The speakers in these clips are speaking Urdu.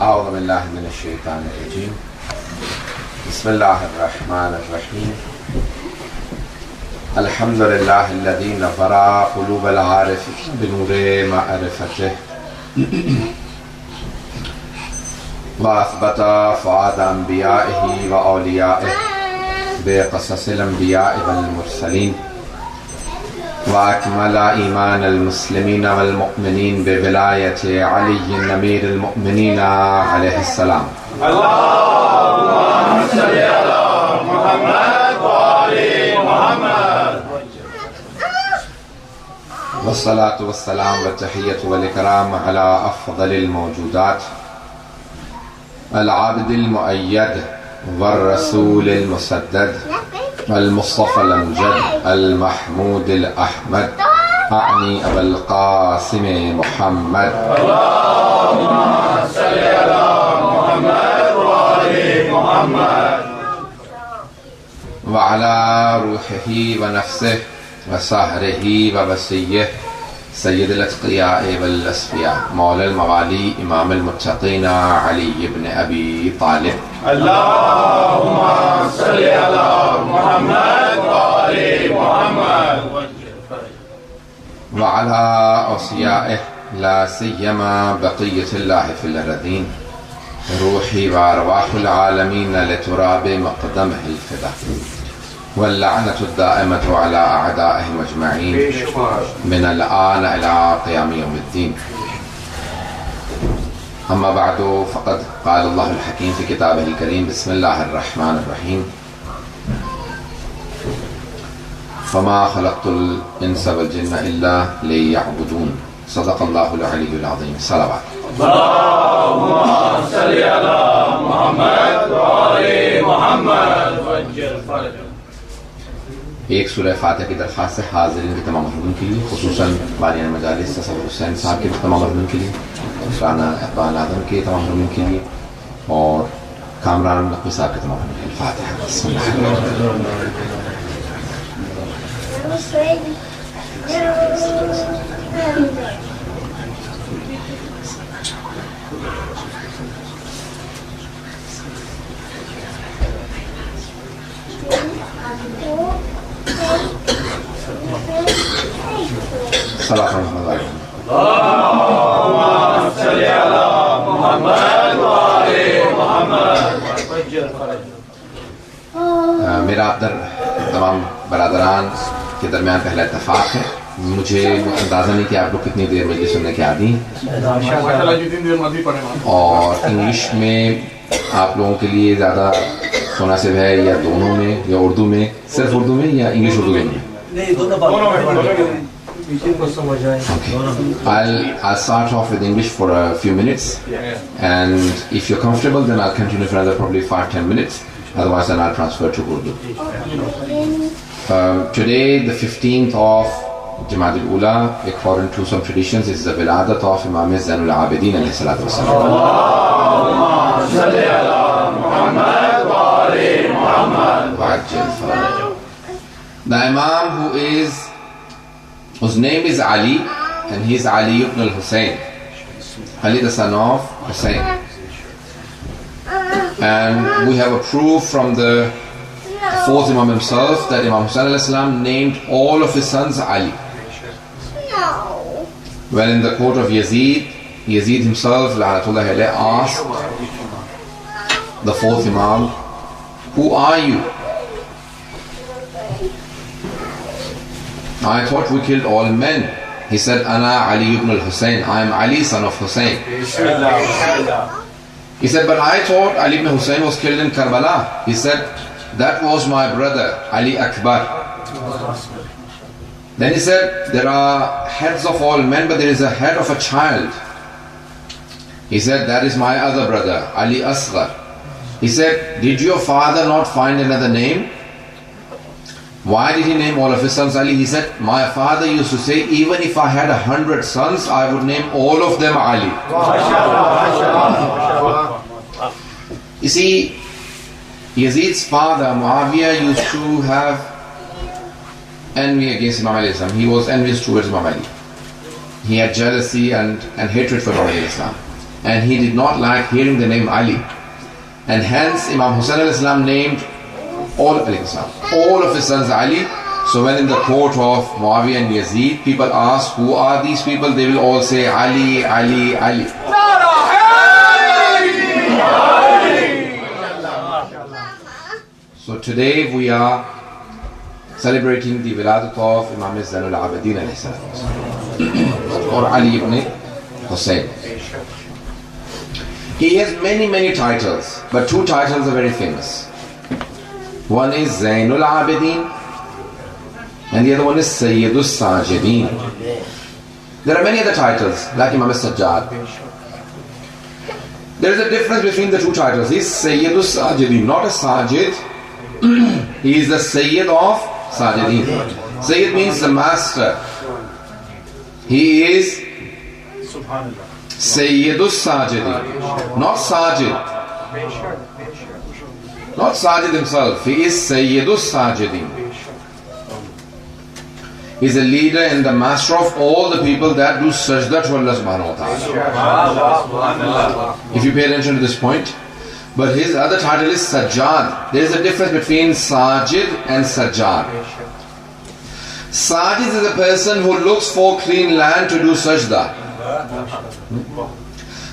اعوذ باللہ من الشیطان الرجیم بسم اللہ الرحمن الرحیم الحمد للہ الذی نور قلوب العارفین بنور معرفتہ واثبت فؤاد انبیائہ واولیائہ بقصص الانبیاء والمرسلین واکمل ایمان المسلمین والمؤمنین بولایت علی امیر المؤمنین علیہ السلام. اللہم صلی علی محمد وآل محمد. والصلاة والسلام والتحیۃ والاکرام علی افضل الموجودات العابد المؤید والرسول المسدد المصطفى الامجد المحمود الاحمد اعنی ابا القاسم محمد. اللهم صل على محمد وآل محمد وعلى روحه ونفسه وسهره ووصيه سید الاتقیاء والاصفیاء مولا الموالی امام المتقین علی بن ابی طالب. اللهم صل علی محمد وآل محمد وعلى اوصیائه لا سیما بقیت اللہ فی الارضین روحی وارواح العالمین لتراب مقدمہ الفدا واللعنة الدائمة على أعدائهم أجمعين من الآن إلى قيام يوم الدين. أما بعد فقد قال الله الحكيم في كتابه الكريم بسم الله الرحمن الرحيم فما خلقت الإنس والجن إلا ليعبدون صدق الله العلي العظيم. صلوات. اللهم صل على محمد وآل محمد وعجل فرجهم. ایک سورہ فاتحہ کی درخواست ہے حاضرین کے تمام محرومین کے لیے، خصوصاً بانیان مجالس تصور حسین صاحب کے تمام محرومین کے لیے، رانا اقبال اعظم کے تمام محرومین کے لیے، اور کامران نقوی صاحب کے تمام محرومین کے لیے. فاتحہ. بسم میرا آپ در تمام برادران کے درمیان پہلا اتفاق ہے. مجھے اندازہ نہیں کہ آپ لوگ کتنی دیر مجلس سننے کے عادی ہیں، اور انگلش میں آپ لوگوں کے لیے زیادہ مناسب ہے یا دونوں میں یا اردو میں، صرف اردو میں یا انگلش اردو میں؟ I'll start off with English for a few minutes, and if you're comfortable then I'll continue for another probably 5-10 minutes, otherwise then I'll transfer to Urdu. Today, the 15th of Jamad al-Ula, according to some traditions, is the ولادت of امام العابدین علیہ الصلوۃ والسلام. اللہم صل علی محمد وآل محمد وعجل فرجہ. The Imam whose name is Ali, and he is Ali ibn al-Hussein, Ali the son of Hussein. And we have a proof from the fourth Imam himself that Imam Hussein alayhi salam named all of his sons Ali. Well, in the court of Yazid himself la'natullahi alayhi asked the fourth Imam, who are you? I thought we killed all men. He said, Ana Ali ibn al-Hussein, I am Ali son of Hussein. He said, but I thought Ali ibn Hussein was killed in Karbala. He said, that was my brother Ali Akbar. Then he said, there are heads of all men, but there is a head of a child. He said, that is my other brother Ali Asghar. He said, did your father not find another name? Why did he name all of his sons Ali? He said, my father used to say, even if I had 100 sons, I would name all of them Ali. You see, Yazid's father, Muawiyah, used to have envy against Imam alayhi salam. He was envious towards Imam Ali. He had jealousy and hatred for Imam alayhi salam. and he did not like hearing the name Ali. And hence Imam Hussain alayhi salam named all of his sons Ali. So when in the court of Muawiyah and Yazid, people ask, who are these people? They will all say Ali, Ali, Ali. So today we are celebrating the ولادت of Imam ul Abidin alayhi salam, or Ali ibn Hussain. He has many titles, but two titles are very famous. One is Zainul Abidin and the other one is Sayyidus Sajidin. There are many other titles like Imam Sajjad. There is a difference between the two titles. He is Sayyidus Sajidin, not a Sajid. He is the Sayyid of Sajidin. Sayyid means the master. He is Sayyidus Sajidin, not Sajid. Not Sajid himself. He is Sayyidus Sajidin. He is a leader and the master of all the people that do sajda to Allah subhanahu wa ta'ala. If you pay attention to this point. But his other title is Sajjad. There is a difference between Sajid and Sajjad. Sajid is a person who looks for clean land to do sajda.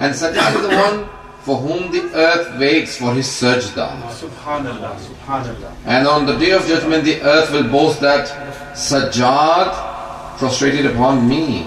And Sajjad is the one for whom the earth waits for his sajda. Subhanallah, Subhanallah. And on the day of judgment, the earth will boast that Sajjad prostrated upon me.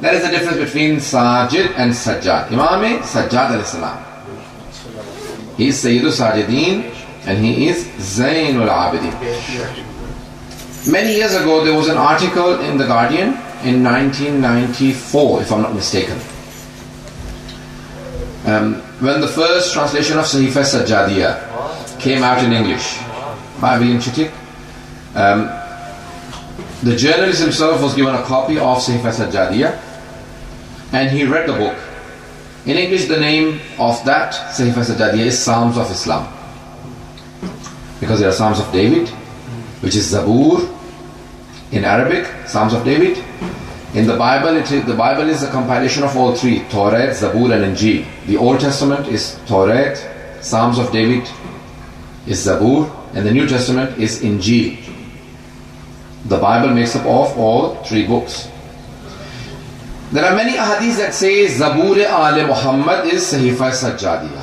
There is a difference between Sajid and Sajjad. Imam Sajjad alayhi salam, he is Sayyidul Sajidin and he is Zainul Abidin. Many years ago there was an article in The Guardian in 1994, if I'm not mistaken, when the first translation of Sahifa Sajjadiyah came out in English by William Chittick. The journalist himself was given a copy of Sahifa Sajjadiyah and he read the book. In English, the name of that Sahifa Sajjadiyah is Psalms of Islam, because there are Psalms of David, which is Zabur in Arabic, Psalms of David. In the Bible, the Bible is a compilation of all three: Torah, Zabur and Injil. The Old Testament is Torah, Psalms of David is Zabur, and the New Testament is Injil. The Bible makes up of all three books. There are many ahadith that say Zabur Al Muhammad is Sahifa Sajjadiyah.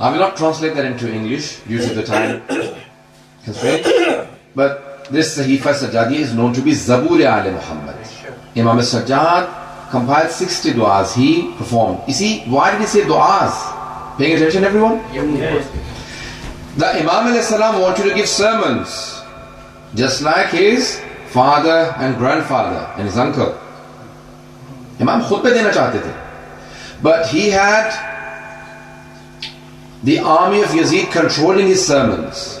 I will not translate that into English due to the time constraint, but this Sahifa Sajjadiyah is known to be Zabur Al Muhammad. Imam Sajjad compiled 60 du'as he performed. You see, why did he say du'as? Paying attention, everyone? The Imam alayhi salam wanted to give sermons, just like his father and grandfather and his uncle. Imam khutbah dena chahte the, but he had the army of Yazid controlling his sermons.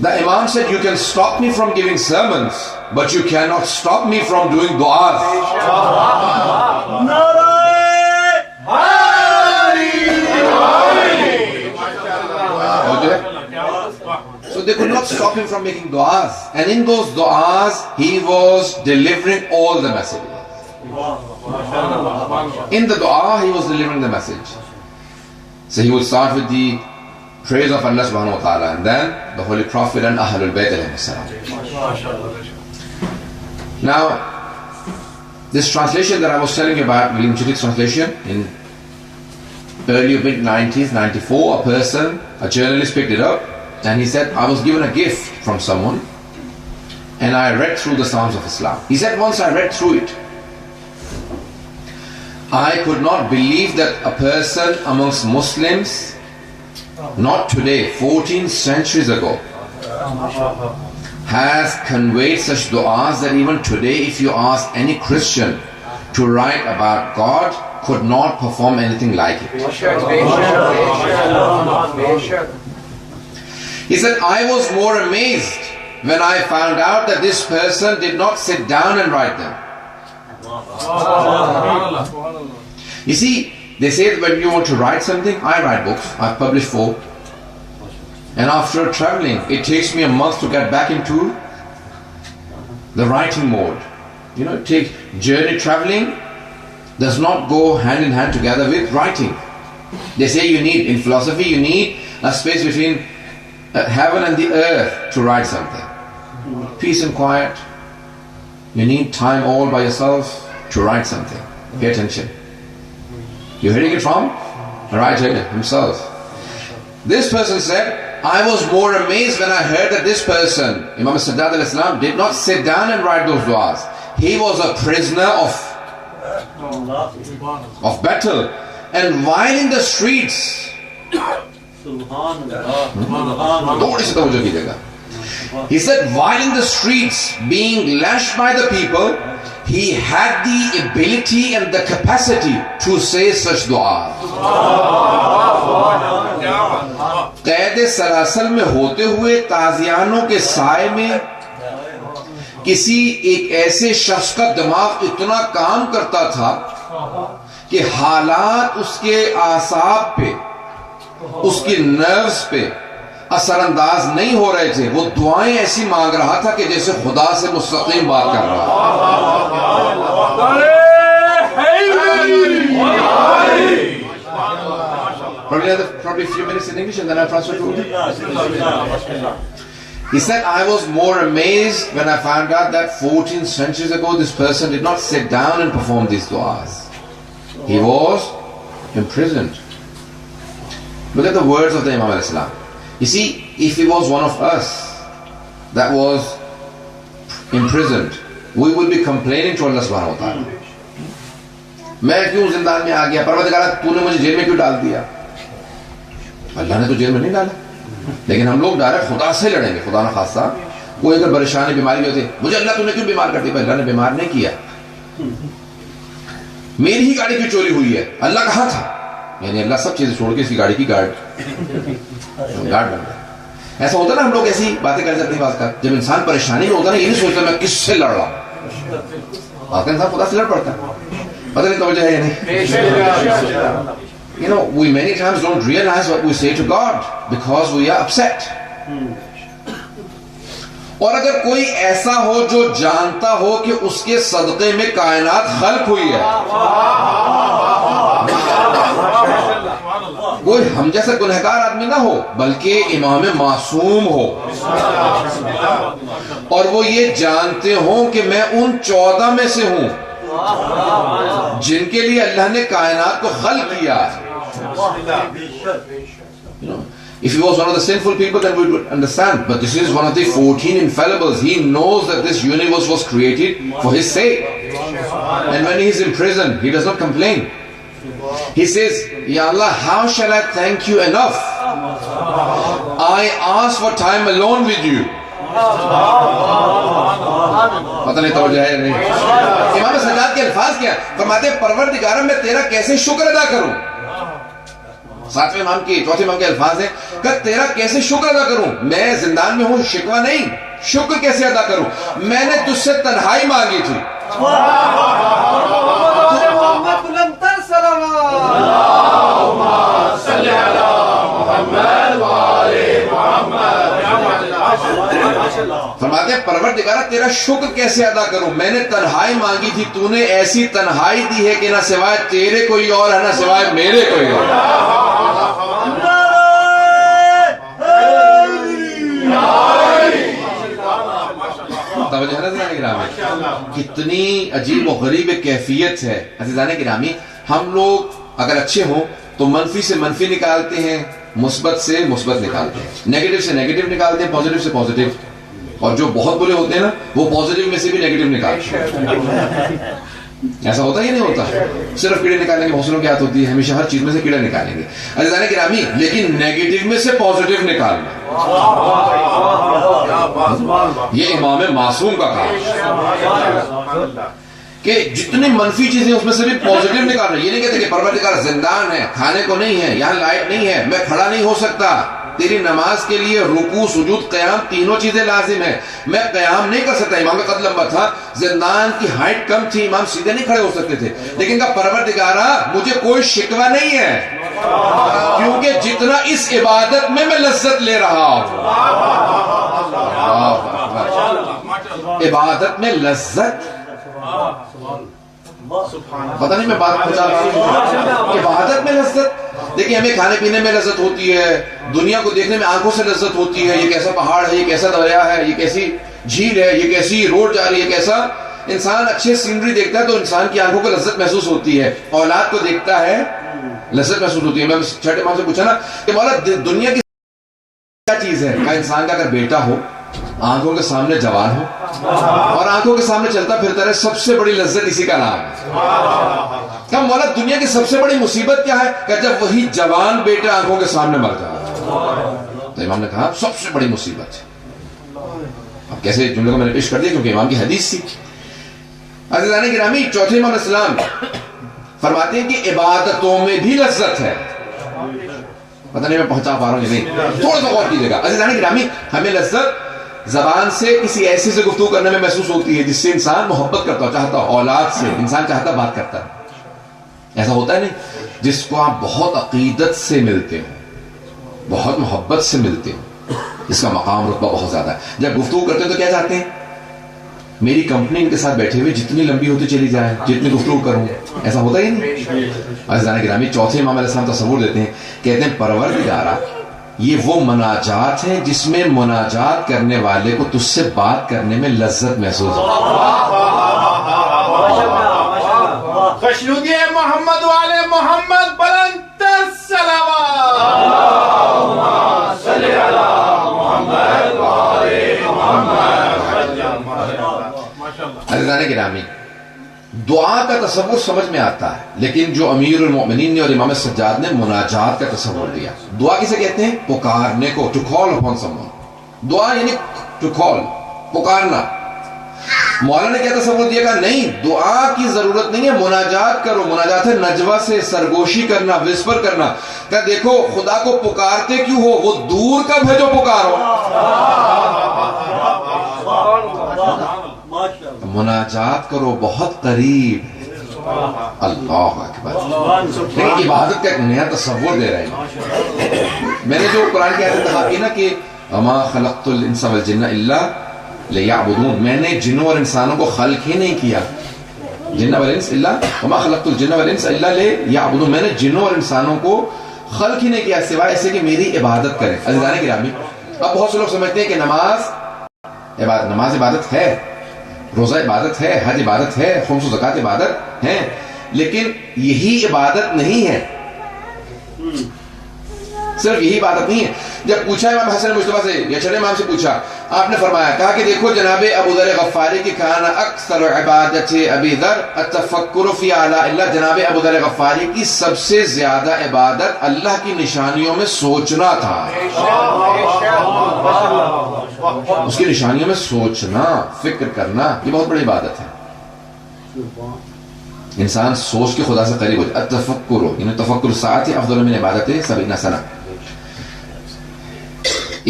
The Imam said, you can stop me from giving sermons, but you cannot stop me from doing du'as. Okay? So they could not stop him from making du'as, and in those du'as he was delivering all the messages. In the dua he was delivering the message. So he would start with the praise of Allah subhanahu wa ta'ala, and then the Holy Prophet and Ahlul Bayt alayhi salam. Now, This translation that I was telling you about, William Chittick's translation, in early mid-90s, 94, a journalist picked it up and he said, I was given a gift from someone and I read through the Psalms of Islam. He said, once I read through it, I could not believe that a person amongst Muslims, not today, 14 centuries ago, has conveyed such du'as that even today if you ask any Christian to write about God, could not perform anything like it. He said, I was more amazed when I found out that this person did not sit down and write them. You see, they say that when you want to write something, I write books. I've published 4. And after traveling, it takes me a month to get back into the writing mode. You know, journey traveling does not go hand in hand together with writing. They say in philosophy, you need a space between heaven and the earth to write something. Peace and quiet. You need time all by yourself to write something. Pay attention. You're hearing it from a writer himself. This person said, I was more amazed when I heard that this person, Imam Sadat al-Islam, did not sit down and write those du'as. He was a prisoner of battle. And while in the streets, he said, while in the streets being lashed by the people, he had the ability and the capacity to say such du'as. قید سلاسل میں ہوتے ہوئے تازیانوں کے سائے میں کسی ایک ایسے شخص کا دماغ اتنا کام کرتا تھا کہ حالات اس کے اعصاب پہ، اس کی نروز پہ اثر انداز نہیں ہو رہے تھے. وہ دعائیں ایسی مانگ رہا تھا کہ جیسے خدا سے مستقیم بات کر رہا. Probably a few minutes in English and then I'll transfer to Urdu. He said, I was more amazed when I found out that 14 centuries ago this person did not sit down and perform these du'as. He was imprisoned. Look at the words of the Imam al-Islam. You see, if he was one of us that was imprisoned, we would be complaining to Allah subhanahu wa ta'ala. میں کیوں زندان میں آ گیا؟ پروردگار تو نے مجھے جیل میں کیوں ڈال دیا؟ اللہ نے تو جیل میں نہیں ڈالا، لیکن ہم لوگ ڈائریکٹ خدا سے لڑیں گے. خدا نہ خاصہ کوئی اگر پریشانی بیماری ہوتی، مجھے اللہ تو نے کیوں بیمار کر دیا؟ اللہ نے بیمار نہیں کیا. میری ہی گاڑی کی چوری ہوئی ہے، اللہ کہاں تھا؟ یعنی اللہ سب چیزیں چھوڑ کے اس کی گاڑی کی گارڈ بن گیا. ایسا ہوتا نا، ہم لوگ ایسی باتیں کر جاتے ہیں بعض کا. جب انسان پریشانی میں ہوتا ہے نا، یہ نہیں سوچتا میں کس سے لڑ رہا ہوں. آتا انسان خدا سے لڑ پڑتا ہے. پتہ نہیں توجہ ہے یا نہیں؟ You know, we many times don't realize what we say to God because we are upset. اور اگر کوئی ایسا ہو جو جانتا ہو کہ اس کے صدقے میں کائنات خلق ہوئی ہے، کوئی ہم جیسا گنہگار آدمی نہ ہو بلکہ امام معصوم ہو، اور وہ یہ جانتے ہوں کہ میں ان 14 میں سے ہوں جن کے لیے اللہ نے کائنات کو خلق کیا ہے. If he was one of the sinful people, then we would understand. But this is one of the 14 infallibles. He knows that this universe was created for his sake. And when he is in prison, he does not complain. He says, Ya Allah, how shall I thank you enough? I ask for time alone with you. پتہ نہیں توجہ ہے یا نہیں؟ امام سجاد کے الفاظ کیا فرماتے ہیں، پروردگارہ میں تیرا کیسے شکر ادا کروں. 7ویں امام کی 4تھے امام کے الفاظ ہیں کہ تیرا کیسے شکر ادا کروں. میں زندان میں ہوں، شکوہ نہیں، شکر کیسے ادا کروں. میں نے تجھ سے تنہائی مانگی تھی. فرماتے ہیں پروردگارہ تیرا شکر کیسے ادا کروں. میں نے تنہائی مانگی تھی، تو نے ایسی تنہائی دی ہے کہ نہ سوائے تیرے کوئی اور ہے، نہ سوائے میرے کوئی اور. توجہ ہے نا عزیزان گرامی؟ کتنی عجیب و غریب کیفیت ہے عزیزان گرامی. ہم لوگ اگر اچھے ہوں تو منفی سے منفی نکالتے ہیں، مثبت سے مثبت نکالتے ہیں، نیگیٹو سے نیگیٹو نکالتے ہیں، پازیٹو سے پازیٹو. اور جو بہت برے ہوتے ہیں نا وہ پازیٹو میں سے بھی نیگیٹو نکالتے ہیں. ایسا ہوتا ہی نہیں ہوتا. صرف کیڑے نکالنے کی حوصلوں کی عادت ہوتی ہے، ہمیشہ ہر چیز میں سے کیڑے نکالیں گے عزیزان گرامی. لیکن نیگیٹو میں سے پازیٹو نکالنا یہ امام معصوم کا کام ہے کہ جتنی منفی چیزیں اس میں سے بھی پازیٹو نکالنا. یہ نہیں کہتے کہ پروردگار زندان ہے، کھانے کو نہیں ہے، یہاں لائٹ نہیں ہے، میں کھڑا نہیں ہو سکتا. تیری نماز کے لیے رکوع سجود قیام تینوں چیزیں لازم ہیں، میں قیام نہیں کر سکتا. امام کا قد لمبا تھا، زندان کی ہائٹ کم تھی، امام سیدھے نہیں کھڑے ہو سکتے تھے. لیکن کہا پروردگارا مجھے کوئی شکوہ نہیں ہے، کیونکہ جتنا اس عبادت میں لذت لے رہا ہوں. عبادت میں لذت، پتہ نہیں میں بات پہنچا رہا ہوں. عبادت میں لذت. دیکھیں ہمیں کھانے پینے میں لذت ہوتی ہے، دنیا کو دیکھنے میں آنکھوں سے لذت ہوتی ہے. یہ کیسا پہاڑ ہے، یہ کیسا دریا ہے، یہ کیسی جھیل ہے، یہ کیسی روڈ جا رہی ہے، کیسا انسان اچھے سینری دیکھتا ہے تو انسان کی آنکھوں کو لذت محسوس ہوتی ہے. اولاد کو دیکھتا ہے لذت محسوس ہوتی ہے. میں چھٹے امام سے پوچھا نا کہ مولا دنیا کی کیا چیز ہے؟ کہا انسان کا اگر بیٹا ہو، آنکھوں کے سامنے جوان ہو اور آنکھوں کے سامنے چلتا پھرتا رہے، سب سے بڑی لذت اسی کا نام ہے. کہا مولا دنیا کی سب سے بڑی مصیبت کیا ہے؟ کہ جب وہی جوان بیٹے آنکھوں کے سامنے مر جائے. تو امام نے کہا سب سے بڑی مصیبت ہے. اب کیسے جملے کو میں نے پیش کر دیا کیونکہ امام کی حدیث تھی. عزیزان گرامی چوتھے امام اسلام فرماتے ہیں کہ عبادتوں میں بھی لذت ہے. پتہ نہیں میں پہنچا پا رہا ہوں یا نہیں، تھوڑا سا غور کیجیے گا. عزیزان گرامی ہمیں لذت زبان سے کسی ایسے سے گفتگو کرنے میں محسوس ہوتی ہے جس سے انسان محبت کرتا ہو، چاہتا ہو. اولاد سے انسان چاہتا بات کرتا ہے. ایسا ہوتا ہے نہیں جس کو آپ بہت عقیدت سے ملتے ہو، بہت محبت سے ملتے ہو، اس کا مقام رتبہ بہت زیادہ ہے. جب گفتگو کرتے ہیں تو کیا چاہتے ہیں؟ میری کمپنی ان کے ساتھ بیٹھے ہوئے جتنی لمبی ہوتی چلی جائے، جتنی گفتگو کروں. ایسا ہوتا ہی نہیں. عزیزان گرامی چوتھے امام علیہ السلام تصور دیتے ہیں، کہتے ہیں پروردگارا یہ وہ مناجات ہیں جس میں مناجات کرنے والے کو تجھ سے بات کرنے میں لذت محسوس ہوتی خوشنودی محمد والے محمد بلند صلوات. اللہم صلی علی محمد والے محمد. عزیزان گرامی دعا کا تصور سمجھ میں آتا ہے، لیکن جو امیر المؤمنین نے اور امام سجاد نے مناجات کا تصور دیا. دعا کسے کہتے ہیں؟ پکارنے کو. to call upon someone. دعا یعنی to call، پکارنا. مولانا نے کیا تصور دیا؟ کہا نہیں، دعا کی ضرورت نہیں ہے، مناجات کرو. مناجات ہے نجوہ سے سرگوشی کرنا، وسپر کرنا. کہا دیکھو خدا کو پکارتے کیوں ہو؟ وہ دور کب ہے جو پکارو. مناجات کرو بہت قریب. اللہ اکبر. لیکن عبادت کا ایک نیا تصور دے رہے ہیں. میں نے جو قرآن کی آیت کہا نا کہ وما خلقت الانس والجن الا لیعبدون، میں نے جنوں اور انسانوں کو خلق ہی نہیں کیا. جن والانس الا وما خلقت الجن والانس الا لیعبدون، میں نے جنوں اور انسانوں کو خلق ہی نہیں کیا سوائے ایسے کہ میری عبادت کریں. عزیزان گرامی اب بہت سے لوگ سمجھتے ہیں کہ نماز عبادت ہے، روزہ عبادت ہے، حج عبادت ہے، خمس و زکوٰۃ عبادت ہے، لیکن یہی عبادت نہیں ہے. صرف یہی عبادت نہیں ہے. جب پوچھا امام حسن مجتبیٰ سے یا چھٹے امام سے پوچھا، آپ نے فرمایا، کہا کہ دیکھو جناب ابو ذر غفاری کی کان اکثر عبادت ابی ذر التفکر فی اعلیٰ اللہ. جناب ابو ذر غفاری کی سب سے زیادہ عبادت اللہ کی نشانیوں میں سوچنا تھا. اس کی نشانیوں میں سوچنا، فکر کرنا، یہ بہت بڑی عبادت ہے. انسان سوچ کے خدا سے قریب ہو جائے. التفکر یعنی تفکر ساعت افضل من عبادت 70 سنہ.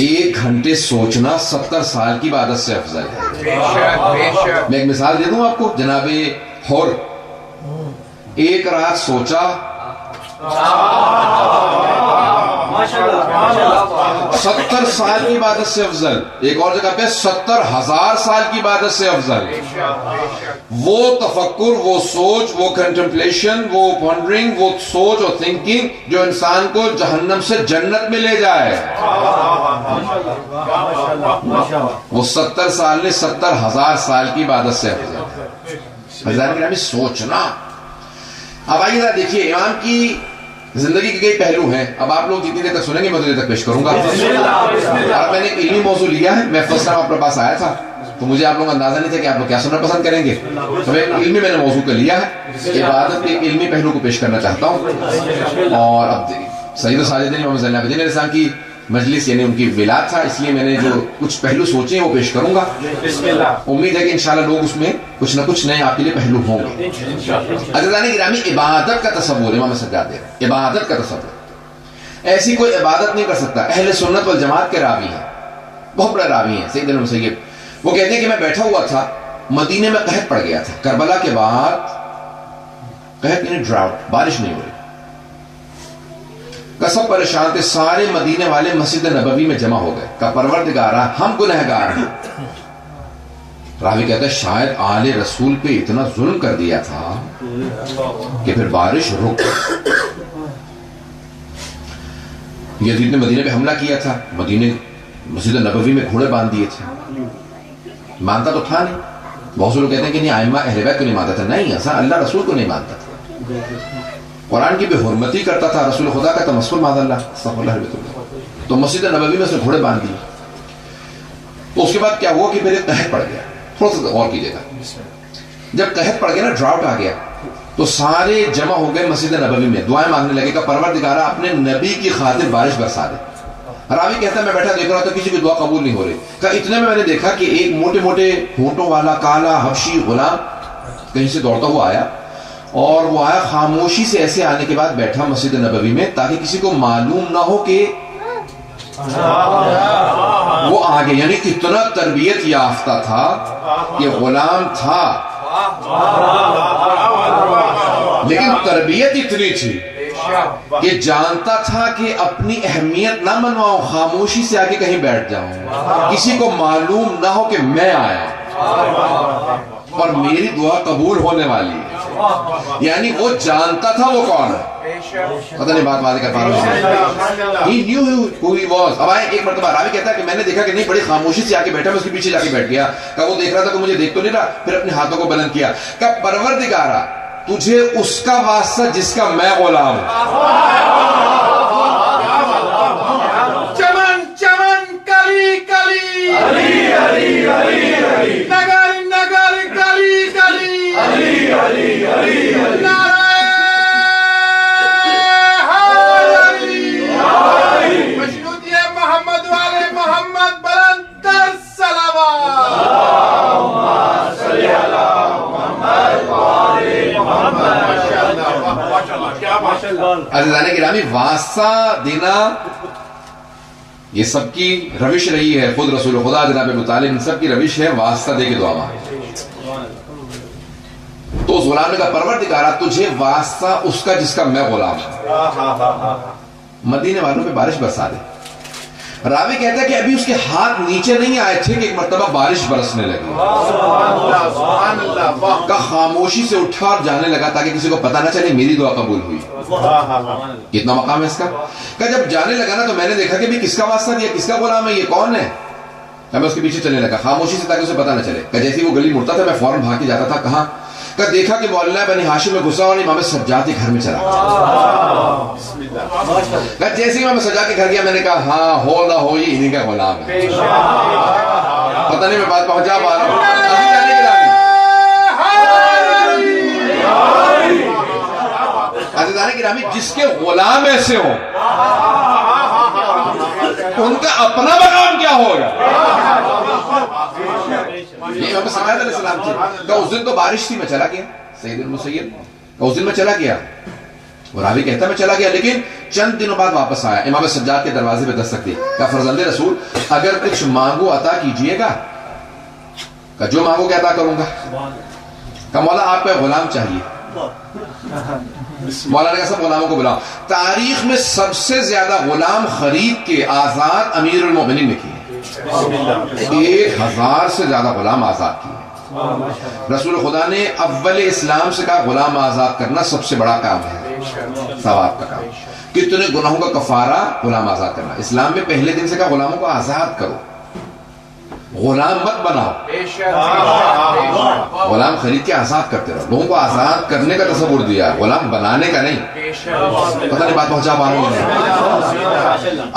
1 گھنٹے سوچنا 70 سال کی عبادت سے افضل ہے. میں ایک مثال دے دوں آپ کو. جناب حور 1 رات سوچا 70 سال کی عبادت سے افضل. ایک اور جگہ پہ 70,000 سال کی عبادت سے افضل. وہ تفکر، وہ سوچ، وہ کنٹمپلیشن، وہ پونڈرنگ، وہ سوچ اور تھنکنگ جو انسان کو جہنم سے جنت میں لے جائے، وہ 70 سال نے 70,000 سال کی عبادت سے افضل. ہمیں سوچنا. اب آئیے ذرا دیکھیے امام کی زندگی کے کئی پہلو ہیں. اب آپ لوگ جتنی دیر تک سنیں گے میں اتنی دیر تک پیش کروں گا. اور میں نے ایک علمی موضوع لیا ہے. میں فرسٹ ٹائم آپ کے پاس آیا تھا تو مجھے آپ لوگوں کا اندازہ نہیں تھا کہ آپ لوگ کیا سننا پسند کریں گے. تو میں علمی میں نے موضوع کا لیا ہے، عبادت کے علمی پہلو کو پیش کرنا چاہتا ہوں. اور اب سید الساجدین امام زین العابدین علیہ السلام کی مجلس یعنی ان کی ولادت تھا، اس لیے میں نے جو کچھ پہلو سوچے ہیں وہ پیش کروں گا. امید ہے کہ انشاءاللہ لوگ اس میں کچھ نہ کچھ نئے آپ کے لیے پہلو ہوں گے. عزیزان گرامی، عبادت کا تصور امام سجاد دے رہے، عبادت کا تصور. ایسی کوئی عبادت نہیں کر سکتا. اہل سنت والجماعت کے راوی ہیں، بہت بڑے راوی ہیں سیدنا المسیب. وہ کہتے ہیں کہ میں بیٹھا ہوا تھا، مدینے میں قحط پڑ گیا تھا. کربلا کے بعد قحط یعنی ڈراؤٹ، بارش نہیں ہو رہی. سب پریشان تھے. سارے مدینے والے مسجد نبوی میں جمع ہو گئے. کہ پروردگارہ ہم گنہگار ہیں. راوی کہتا ہے شاید آل رسول پہ اتنا ظلم کر دیا تھا کہ پھر بارش رک. یزید نے مدینے پہ حملہ کیا تھا، مدینے مسجد نبوی میں گھوڑے باندھ دیے تھے. مانتا تو تھا نہیں. بہت سے لوگ کہتے ہیں کہ نہیں ائمہ اہل بیت کو نہیں مانتا تھا. نہیں، ایسا اللہ رسول کو نہیں مانتا تھا. قرآن کی بے حرمتی کرتا تھا، رسول خدا کا تمسخر معاذ اللہ استغفر اللہ بیت اللہ. تو مسجد نبوی میں اس نے گھوڑے باندھ دیے. تو اس کے بعد کیا ہوا کہ پھر قحط پڑ گیا. تھوڑا سا غور کیجیے گا. جب قحط پڑ گیا نا، ڈراؤٹ آ گیا، تو سارے جمع ہو گئے مسجد نبوی میں. دعائیں مانگنے لگے کہ پروردگارہ اپنے نبی کی خاطر بارش برسا دے. راوی کہتا ہے میں بیٹھا دیکھ رہا تھا، کسی کی دعا قبول نہیں ہو رہی. کہ اتنے میں نے دیکھا کہ ایک موٹے موٹے ہونٹوں والا کالا حبشی غلام کہیں سے دوڑتا ہوا آیا. اور وہ آیا خاموشی سے، ایسے آنے کے بعد بیٹھا مسجد نبوی میں تاکہ کسی کو معلوم نہ ہو کہ وہ آگے. یعنی اتنا تربیت یافتہ تھا کہ غلام تھا لیکن تربیت اتنی تھی کہ جانتا تھا کہ اپنی اہمیت نہ منواؤں، خاموشی سے آ کے کہیں بیٹھ جاؤں، کسی کو معلوم نہ ہو کہ میں آیا اور میری دعا قبول ہونے والی ہے. یعنی وہ جانتا تھا وہ کون ہے. پتہ نہیں بات واضح کر پا رہا ہوں. He knew who he was. اب آئے ایک مرتبہ راوی کہتا ہے کہ میں نے دیکھا کہ نہیں، بڑی خاموشی سے آ کے بیٹھا، میں اس کے پیچھے جا کے بیٹھ گیا. کہ وہ دیکھ رہا تھا کہ مجھے دیکھ تو نہیں رہا. پھر اپنے ہاتھوں کو بلند کیا کہ پروردگارہ تجھے اس کا واسطہ جس کا میں غلام ہوں. چمن چمن کلی کلی علی علی علی علی، نگر نگر گلی گلی علی علی علی علی، نعرہ حیدری، مشروطیہ محمد والے محمد بلند تر صلوات. اللہم صلی علی محمد والے محمد. عزیزان گرامی، واسطہ دینا یہ سب کی روش رہی ہے. خود رسول خدا جناب ابو طالب ان سب کی روش ہے، واسطہ دے کے دعا مانگے. تو اس غلام نے کہا پروردگارہ تجھے واسطہ اس کا جس کا میں غلام ہوں، مدینے والوں پہ بارش برسا دے. راوی کہتا ہے کہ ابھی اس کے ہاتھ نیچے نہیں آئے تھے کہ ایک مرتبہ بارش برسنے لگی. کا خاموشی سے اٹھا اور جانے لگا تاکہ کسی کو پتہ نہ چلے میری دعا قبول ہوئی. کتنا مقام ہے اس کا. کہ جب جانے لگا نا تو میں نے دیکھا کہ بھی کس کا واسطہ دیا، کس کا غلام ہے، یہ کون ہے. میں اس کے پیچھے چلنے لگا خاموشی سے تاکہ اسے پتہ نہ چلے. کہ جیسے وہ گلی مڑتا تھا میں فوراً بھاگ کے جاتا تھا. کہاں کہ دیکھا کہ معلّہ بنی ہاشم میں گھسا اور امام سجاد کے گھر میں چلا. کہ جیسے ہی میں سجاد کے گھر گیا میں نے کہا ہاں ہو نہ ہو یہ انہی کا غلام ہے. پتہ نہیں میں بات پہنچا پا رہا ہوں. عزیزان گرامی، جس کے غلام ایسے ہوں ان کا اپنا مقام کیا ہوگا. یہ امام سجاد علیہ السلام تھی. کہ اس دن تو بارش تھی، میں چلا گیا. سید المسیب کہ اس دن میں چلا گیا. راوی کہتا ہے میں چلا گیا لیکن چند دنوں بعد واپس آیا. امام سجاد کے دروازے پہ دستک دی. کہ فرزند رسول اگر کچھ مانگو عطا کیجئے گا. کہ جو مانگو کہ عطا کروں گا. کہ مولا آپ کا غلام چاہیے. مولا نے کہا سب غلاموں کو بلاؤ. تاریخ میں سب سے زیادہ غلام خرید کے آزاد امیر المومنین نے کیے. 1000 سے زیادہ غلام آزاد کیے. رسول خدا نے اول اسلام سے کہا غلام آزاد کرنا سب سے بڑا کام ہے، ثواب کا کام. کتنے گناہوں کا کفارہ غلام آزاد کرنا. اسلام میں پہلے دن سے کہا غلاموں کو آزاد کرو، غلام مت بناؤ. غلام خرید کے آزاد کرتے رہو. لوگوں کو آزاد کرنے کا تصور دیا، غلام بنانے کا نہیں. پتہ نہیں بات پہنچا پا رہا ہوں.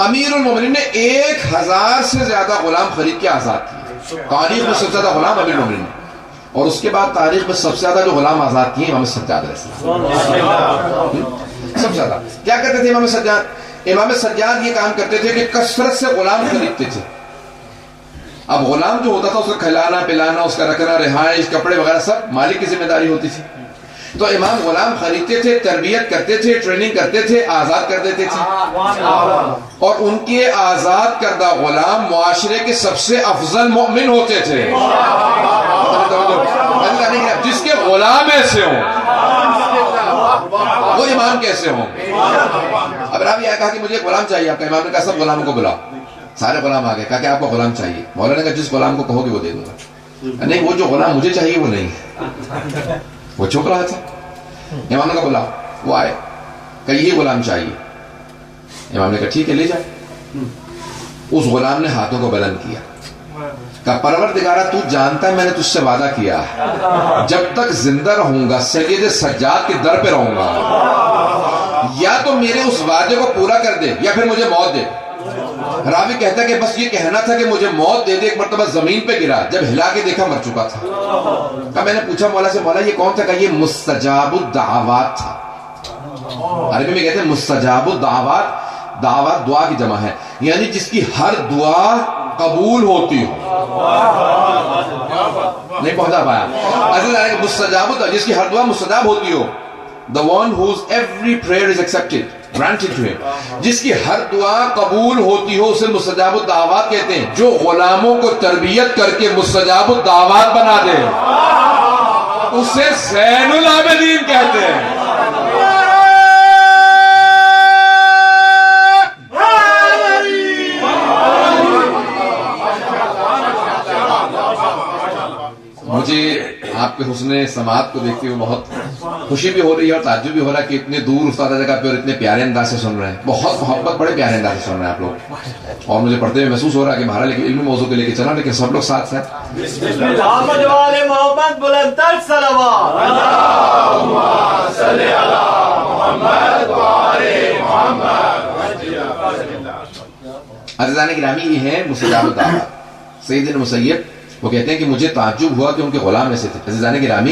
امیر المومنین نے 1000 سے زیادہ غلام خرید کے آزاد کیے. تاریخ میں سب سے زیادہ غلام امیر المومنین نے. اور اس کے بعد تاریخ میں سب سے زیادہ جو غلام آزاد کیے امام سجاد علیہ السلام. سب سے زیادہ کیا کرتے تھے امام سجاد؟ امام سجاد یہ کام کرتے تھے کہ کثرت سے غلام خریدتے تھے. اب غلام جو ہوتا تھا اس کا کھلانا پلانا، اس کا رکھنا، رہائش، کپڑے وغیرہ سب مالک کی ذمہ داری ہوتی تھی. تو امام غلام خریدتے تھے، تربیت کرتے تھے، ٹریننگ کرتے تھے، آزاد کر دیتے تھے. اور ان کے آزاد کردہ غلام معاشرے کے سب سے افضل مومن ہوتے تھے. جس کے غلام ایسے ہوں وہ امام کیسے ہوں. اب راوی آیا کہا کہ مجھے غلام چاہیے آپ کا. امام نے کہا سب غلاموں کو بلاؤ. سارے غلام آ گئے. کہا کہ آپ کو غلام چاہیے. مولانا نے کہا جس غلام کو کہو گے وہ دے دوں گا. نہیں، وہ جو غلام مجھے چاہیے وہ نہیں. وہ چھپ رہا تھا. امام نے کہا بلاؤ. وہ آئے. کہا یہ غلام چاہیے. امام نے کہا ٹھیک ہے لے جائے. اس غلام نے ہاتھوں کو بلند کیا. کہا پروردگارہ تو جانتا ہے میں نے تجھ سے وعدہ کیا جب تک زندہ رہوں گا سید سجاد کے در پہ رہوں گا، یا تو میرے اس وعدے کو پورا کر دے یا پھر مجھے موت دے. راوی کہتا ہے کہ بس یہ کہنا تھا کہ مجھے موت دے دے. ایک مرتبہ زمین پہ گرا، جب ہلا کے دیکھا مر چکا تھا. کہا میں نے پوچھا مولا سے مولا یہ کون تھا؟ کہا یہ مستجاب الدعوات تھا. عربی میں کہتے ہیں مستجاب الدعوات. دعوات دعا کی جمع ہے، یعنی جس کی ہر دعا قبول ہوتی ہو. نہیں پہنچا پایا. مستجاب جس کی ہر دعا مستجاب ہوتی ہو. The one whose every prayer is accepted, granted to him. جس کی ہر دعا قبول ہوتی ہو اسے مستجاب الدعوات کہتے ہیں. جو غلاموں کو تربیت کر کے مستجاب الدعوات بنا دے اسے زین العابدین کہتے ہیں. مجھے آپ کے حسن سماعت کو دیکھتے ہوئے بہت خوشی بھی ہو رہی ہے اور تعجب بھی ہو رہا ہے کہ اتنے دور استاد جگہ پہ اور اتنے پیارے انداز سے سن رہے ہیں. بہت محبت، بڑے پیارے انداز سے سن رہے ہیں آپ لوگ. اور مجھے پڑھتے ہوئے محسوس ہو رہا ہے کہ بہرحال ایک علمی موضوع کو لے کے چلا لیکن سب لوگ ساتھ ہیں. عزیزان گرامی یہ ہیں مستجاب الدعوات. سید المسیب وہ کہتے ہیں کہ مجھے تعجب ہوا کہ ان کے غلام ایسے تھے. عزیزان گرامی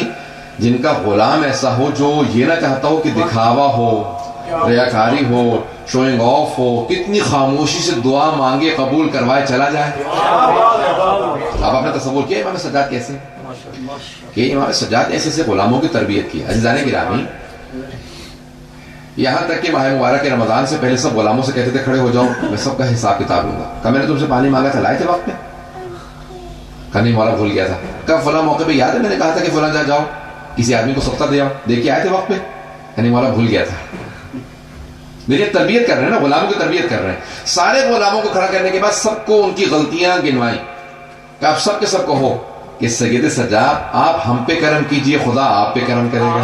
جن کا غلام ایسا ہو جو یہ نہ چاہتا ہو کہ دکھاوا ہو، ریاکاری ہو، شوئنگ آف ہو، کتنی خاموشی سے دعا مانگے قبول کروائے چلا جائے. اب آپ نے تصور کیا امام سجاد کیسے کہ امام سجاد ایسے سے غلاموں کی تربیت کی. عزیزان گرامی یہاں تک کہ ماہ مبارک رمضان سے پہلے سب غلاموں سے کہتے تھے کھڑے ہو جاؤ میں سب کا حساب کتاب لوں گا. کہا میں نے تم سے پانی مانگا تھا لائے تھے وقت پہ؟ کہا نہیں مولا بھول گیا تھا. کہا فلاں موقع پہ یاد ہے میں نے کہا تھا کہ فلاں جاؤ کسی آدمی کو صدقہ دے آؤ، دے کے آئے تھے وقت پہ؟ یعنی مولا بھول گیا تھا. دیکھیے تربیت کر رہے ہیں نا، غلاموں کی تربیت کر رہے ہیں. سارے غلاموں کو کھڑا کرنے کے بعد سب کو ان کی غلطیاں گنوائیں کہ آپ سب کے سب کہو کہ سید سجاد آپ ہم پہ کرم کیجئے خدا آپ پہ کرم کرے گا.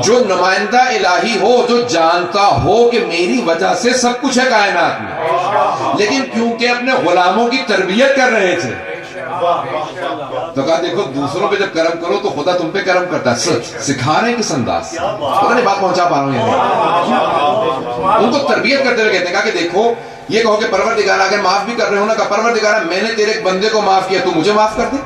جو نمائندہ الہی ہو، جو جانتا ہو کہ میری وجہ سے سب کچھ ہے کائنات میں، لیکن کیونکہ اپنے غلاموں کی تربیت کر رہے تھے تو کہا دیکھو دوسروں پہ جب کرم کرو تو خدا تم پہ کرم کرتا ہے. سکھا رہے ہیں کس انداز سے، پتہ نہیں بات پہنچا پا رہا ہوں یہاں. ان کو تربیت کرتے ہوئے کہتے ہیں کہا کہ دیکھو یہ کہو کہ پروردگارہ اگر معاف بھی کر رہے ہو نا، کہ پروردگارہ میں نے تیرے ایک بندے کو معاف کیا تو مجھے معاف کر دے.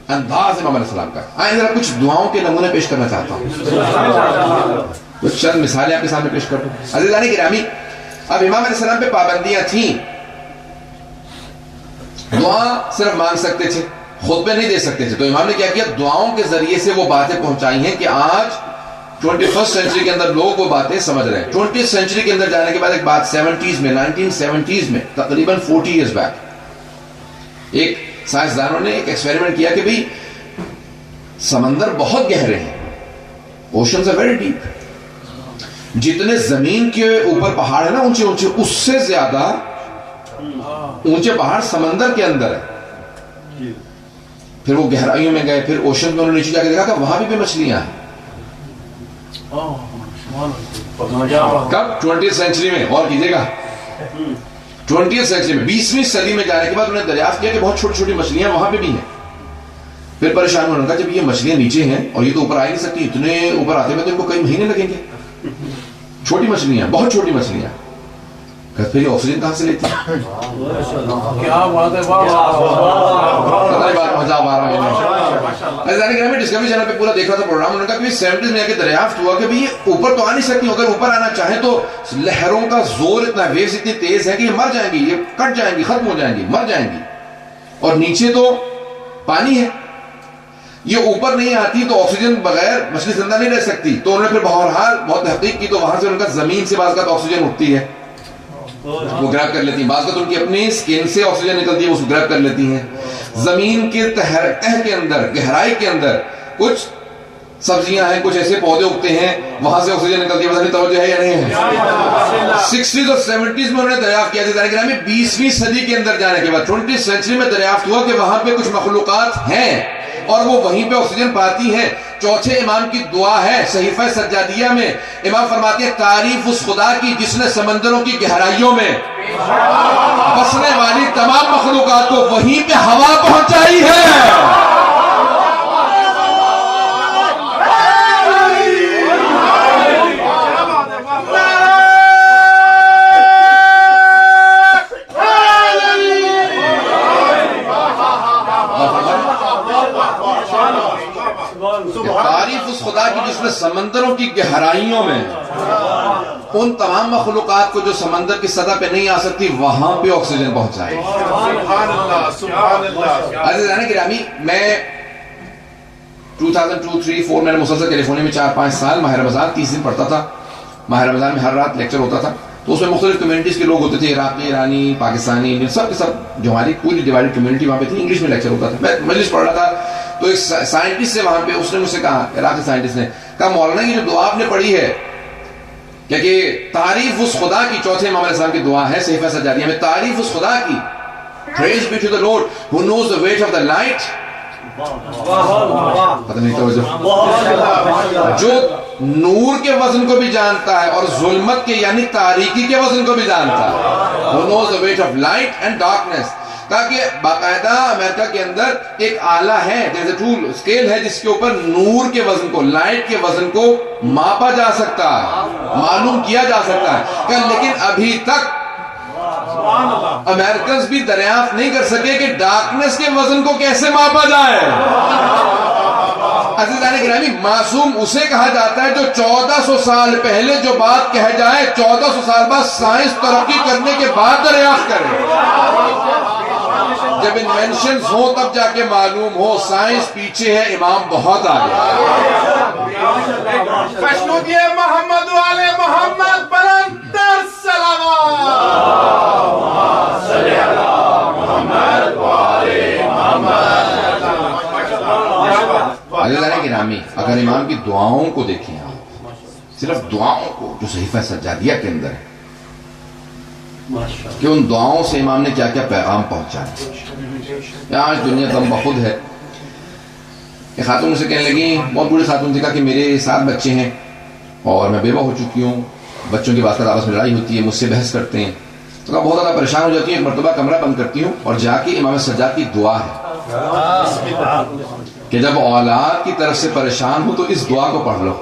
انداز امام علیہ السلام کا. آئیں ذرا کچھ دعاؤں کے نمونے پیش کرنا چاہتا ہوں، کچھ چند مثالیں آپ کے سامنے پیش کر دوں. عزیزان گرامی اب امام علیہ السلام پہ پابندیاں تھیں. دعا صرف مانگ سکتے تھے، خطبے نہیں دے سکتے تھے. تو امام نے کیا کیا، دعاؤں کے ذریعے سے وہ باتیں پہنچائی ہیں کہ آج 21st سینچری کے اندر لوگ وہ باتیں سمجھ رہے ہیں. 20th سینچری کے اندر جانے کے بعد ایک بات 70s میں 1970s میں تقریباً 40 years back ایک سائنسدانوں نے ایک ایکسپیریمنٹ کیا کہ بھئی سمندر بہت گہرے ہیں, اوشنز آر ویری ڈیپ. جتنے زمین کے اوپر پہاڑ ہے نا اونچے اونچے, اس سے زیادہ اونچے پہاڑ سمندر کے اندر ہے. پھر وہ گہرائیوں میں گئے, پھر اوشن میں انہوں نے نیچے جا کے دیکھا کہ وہاں بھی مچھلیاں ہیں. کب؟ 20th سینچری میں. اور کیجیے گا 20th سینچری میں, 20ویں صدی میں جانے کے بعد انہوں نے دریافت کیا کہ بہت چھوٹی چھوٹی مچھلیاں وہاں پہ بھی ہیں. پھر پریشان ہونے لگا, جب یہ مچھلیاں نیچے ہیں اور یہ تو اوپر آ نہیں سکتی, اتنے اوپر آتے میں تو ان کو کئی مہینے لگیں گے. چھوٹی مچھلیاں, بہت چھوٹی مچھلیاں, پھر یہ آکسیجن کہاں سے لیتی ہیں؟ کیا بات ہے, ڈسکوری چینل پہ پورا دیکھ رہا تھا پروگرام. انہوں نے کہا کہ 70s میں آ کے دریافت ہوا کہ یہ اوپر تو آ نہیں سکتی, اگر اوپر آنا چاہیں تو لہروں کا زور اتنا, ویوز اتنی تیز ہے کہ یہ مر جائیں گی, یہ کٹ جائیں گی, ختم ہو جائیں گی, مر جائیں گی. اور نیچے تو پانی ہے, یہ اوپر نہیں آتی تو آکسیجن بغیر مچھلی زندہ نہیں رہ سکتی. تو انہوں نے پھر بہرحال بہت تحقیق کی, تو وہاں سے ان کا زمین سے بعض کا آکسیجن اٹھتی ہے, وہ گریب کر لیتی ہیں. بعض کا ان کی اپنی سکن سے آکسیجن نکلتی ہے, وہ گریب کر لیتی ہیں. زمین کے تہ کے اندر, گہرائی کے اندر کچھ سبزیاں ہیں, کچھ ایسے پودے اگتے ہیں, وہاں سے آکسیجن نکلتی ہے. پتہ توجہ ہے یا نہیں ہے؟ 60s اور 70s میں انہوں نے دریافت کیا تھا. 20ویں صدی کے اندر جانے کے بعد 20th سینچری میں دریافت ہوا کہ وہاں پہ کچھ مخلوقات ہیں اور وہ وہیں پہ آکسیجن پاتی ہیں. چوتھے امام کی دعا ہے صحیفہ سجادیہ میں, امام فرماتے ہیں تعریف اس خدا کی جس نے سمندروں کی گہرائیوں میں بسنے والی تمام مخلوقات کو وہیں پہ ہوا پہنچائی ہے. تعریف اس خدا کی جس نے سمندروں کی گہرائیوں میں ان تمام مخلوقات کو جو سمندر کی سطح پہ نہیں آ سکتی وہاں پہ آکسیجن پہنچائی. عزیزان گرامی, میں 2002, 3, 4 میں نے مسلسل کیلیفورنیا میں 4-5 سال ماہ رمضان 30 دن پڑھتا تھا. ماہ رمضان میں ہر رات لیکچر ہوتا تھا, تو اس میں مختلف کمیونٹیز کے لوگ ہوتے تھے, عراقی, ایرانی, پاکستانی, انڈین, سب کے سب جو ہماری پوری ڈیوائڈڈ کمیونٹی وہاں پہ تھی. انگلش میں لیکچر ہوتا تھا. میں مجلس پڑھ رہا تھا تو ایک سائنٹسٹ سے وہاں پہ, اس نے مجھ سے کہا, عراقی سائنٹسٹ نے کہا, مولانا یہ جو دعا آپ نے پڑھی ہے کہ تعریف اس خدا کی, چوتھے امام علیہ السلام کی دعا ہے صحیفہ سجادیہ میں, تعریف اس خدا کی, praise be to the Lord who knows the weight of the light, پتہ نہیں توجہ, جو نور کے وزن کو بھی جانتا ہے اور ظلمت کے یعنی تاریکی کے وزن کو بھی جانتا ہے, who knows the weight of light and darkness. تاکہ باقاعدہ امریکہ کے اندر ایک آلہ ہے, جیسے ٹول اسکیل ہے, جس کے اوپر نور کے وزن کو, لائٹ کے وزن کو ماپا جا سکتا ہے, معلوم کیا جا سکتا ہے. لیکن ابھی تک امریکنز بھی دریافت نہیں کر سکے کہ ڈارکنس کے وزن کو کیسے ماپا جائے. عزیزان گرامی, معصوم اسے کہا جاتا ہے جو 1400 سال پہلے جو بات کہہ جائے 1400 سال بعد سائنس ترقی کرنے کے بعد دریافت کرے. جب انوینشنز ہوں تب جا کے معلوم ہو سائنس پیچھے ہے, امام بہت آگے. خوشنودی محمد والے محمد بلندر صلوات. صلی اللہ محمد والے محمد. عزیزان گرامی, اگر امام کی دعاؤں کو دیکھیں آپ, صرف دعاؤں کو جو صحیفہ سجادیہ کے اندر ہے, کہ ان دعاؤں سے امام نے کیا کیا پیغام پہنچایا. آج دنیا دم بخود ہے. ایک خاتون مجھ سے کہنے لگی, بہت بڑی خاتون تھی, کہا کہ میرے 7 بچے ہیں اور میں بیوہ ہو چکی ہوں, بچوں کی بات کر آپس میں لڑائی ہوتی ہے, مجھ سے بحث کرتے ہیں. تو کہا بہت زیادہ پریشان ہو جاتی ہوں, ایک مرتبہ کمرہ بند کرتی ہوں اور جا کے امام سجاد کی دعا ہے کہ جب اولاد کی طرف سے پریشان ہو تو اس دعا کو پڑھ لو.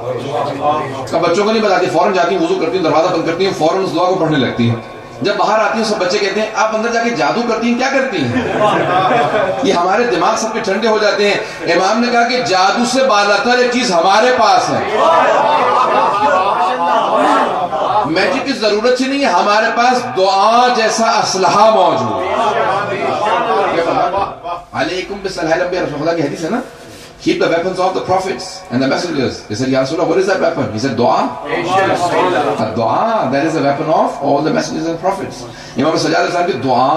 کہا بچوں کو نہیں بتاتی, فوراً جاتی ہوں, وضو کرتی ہوں, دروازہ بند کرتی ہوں, فوراً اس دعا کو پڑھنے لگتی ہوں. جب باہر آتی ہوں سب بچے کہتے ہیں آپ اندر جا کے جادو کرتی ہیں, کیا کرتی ہیں؟ یہ ہمارے دماغ سب کے ٹھنڈے ہو جاتے ہیں. امام نے کہا کہ جادو سے بالاتر ایک چیز ہمارے پاس ہے, میجک کی ضرورت ہی نہیں ہے, ہمارے پاس دعا جیسا اسلحہ موجود ہے. علیکم بالصلاح الانبیاء, رسول اللہ کی حدیث ہے نا, keep the weapons of the prophets and the messengers. They said, Ya Rasulullah, what is that weapon? He said, dua. A dua, that is the weapon of all the messengers and prophets. Imam Sajjad al-Islam کی دعا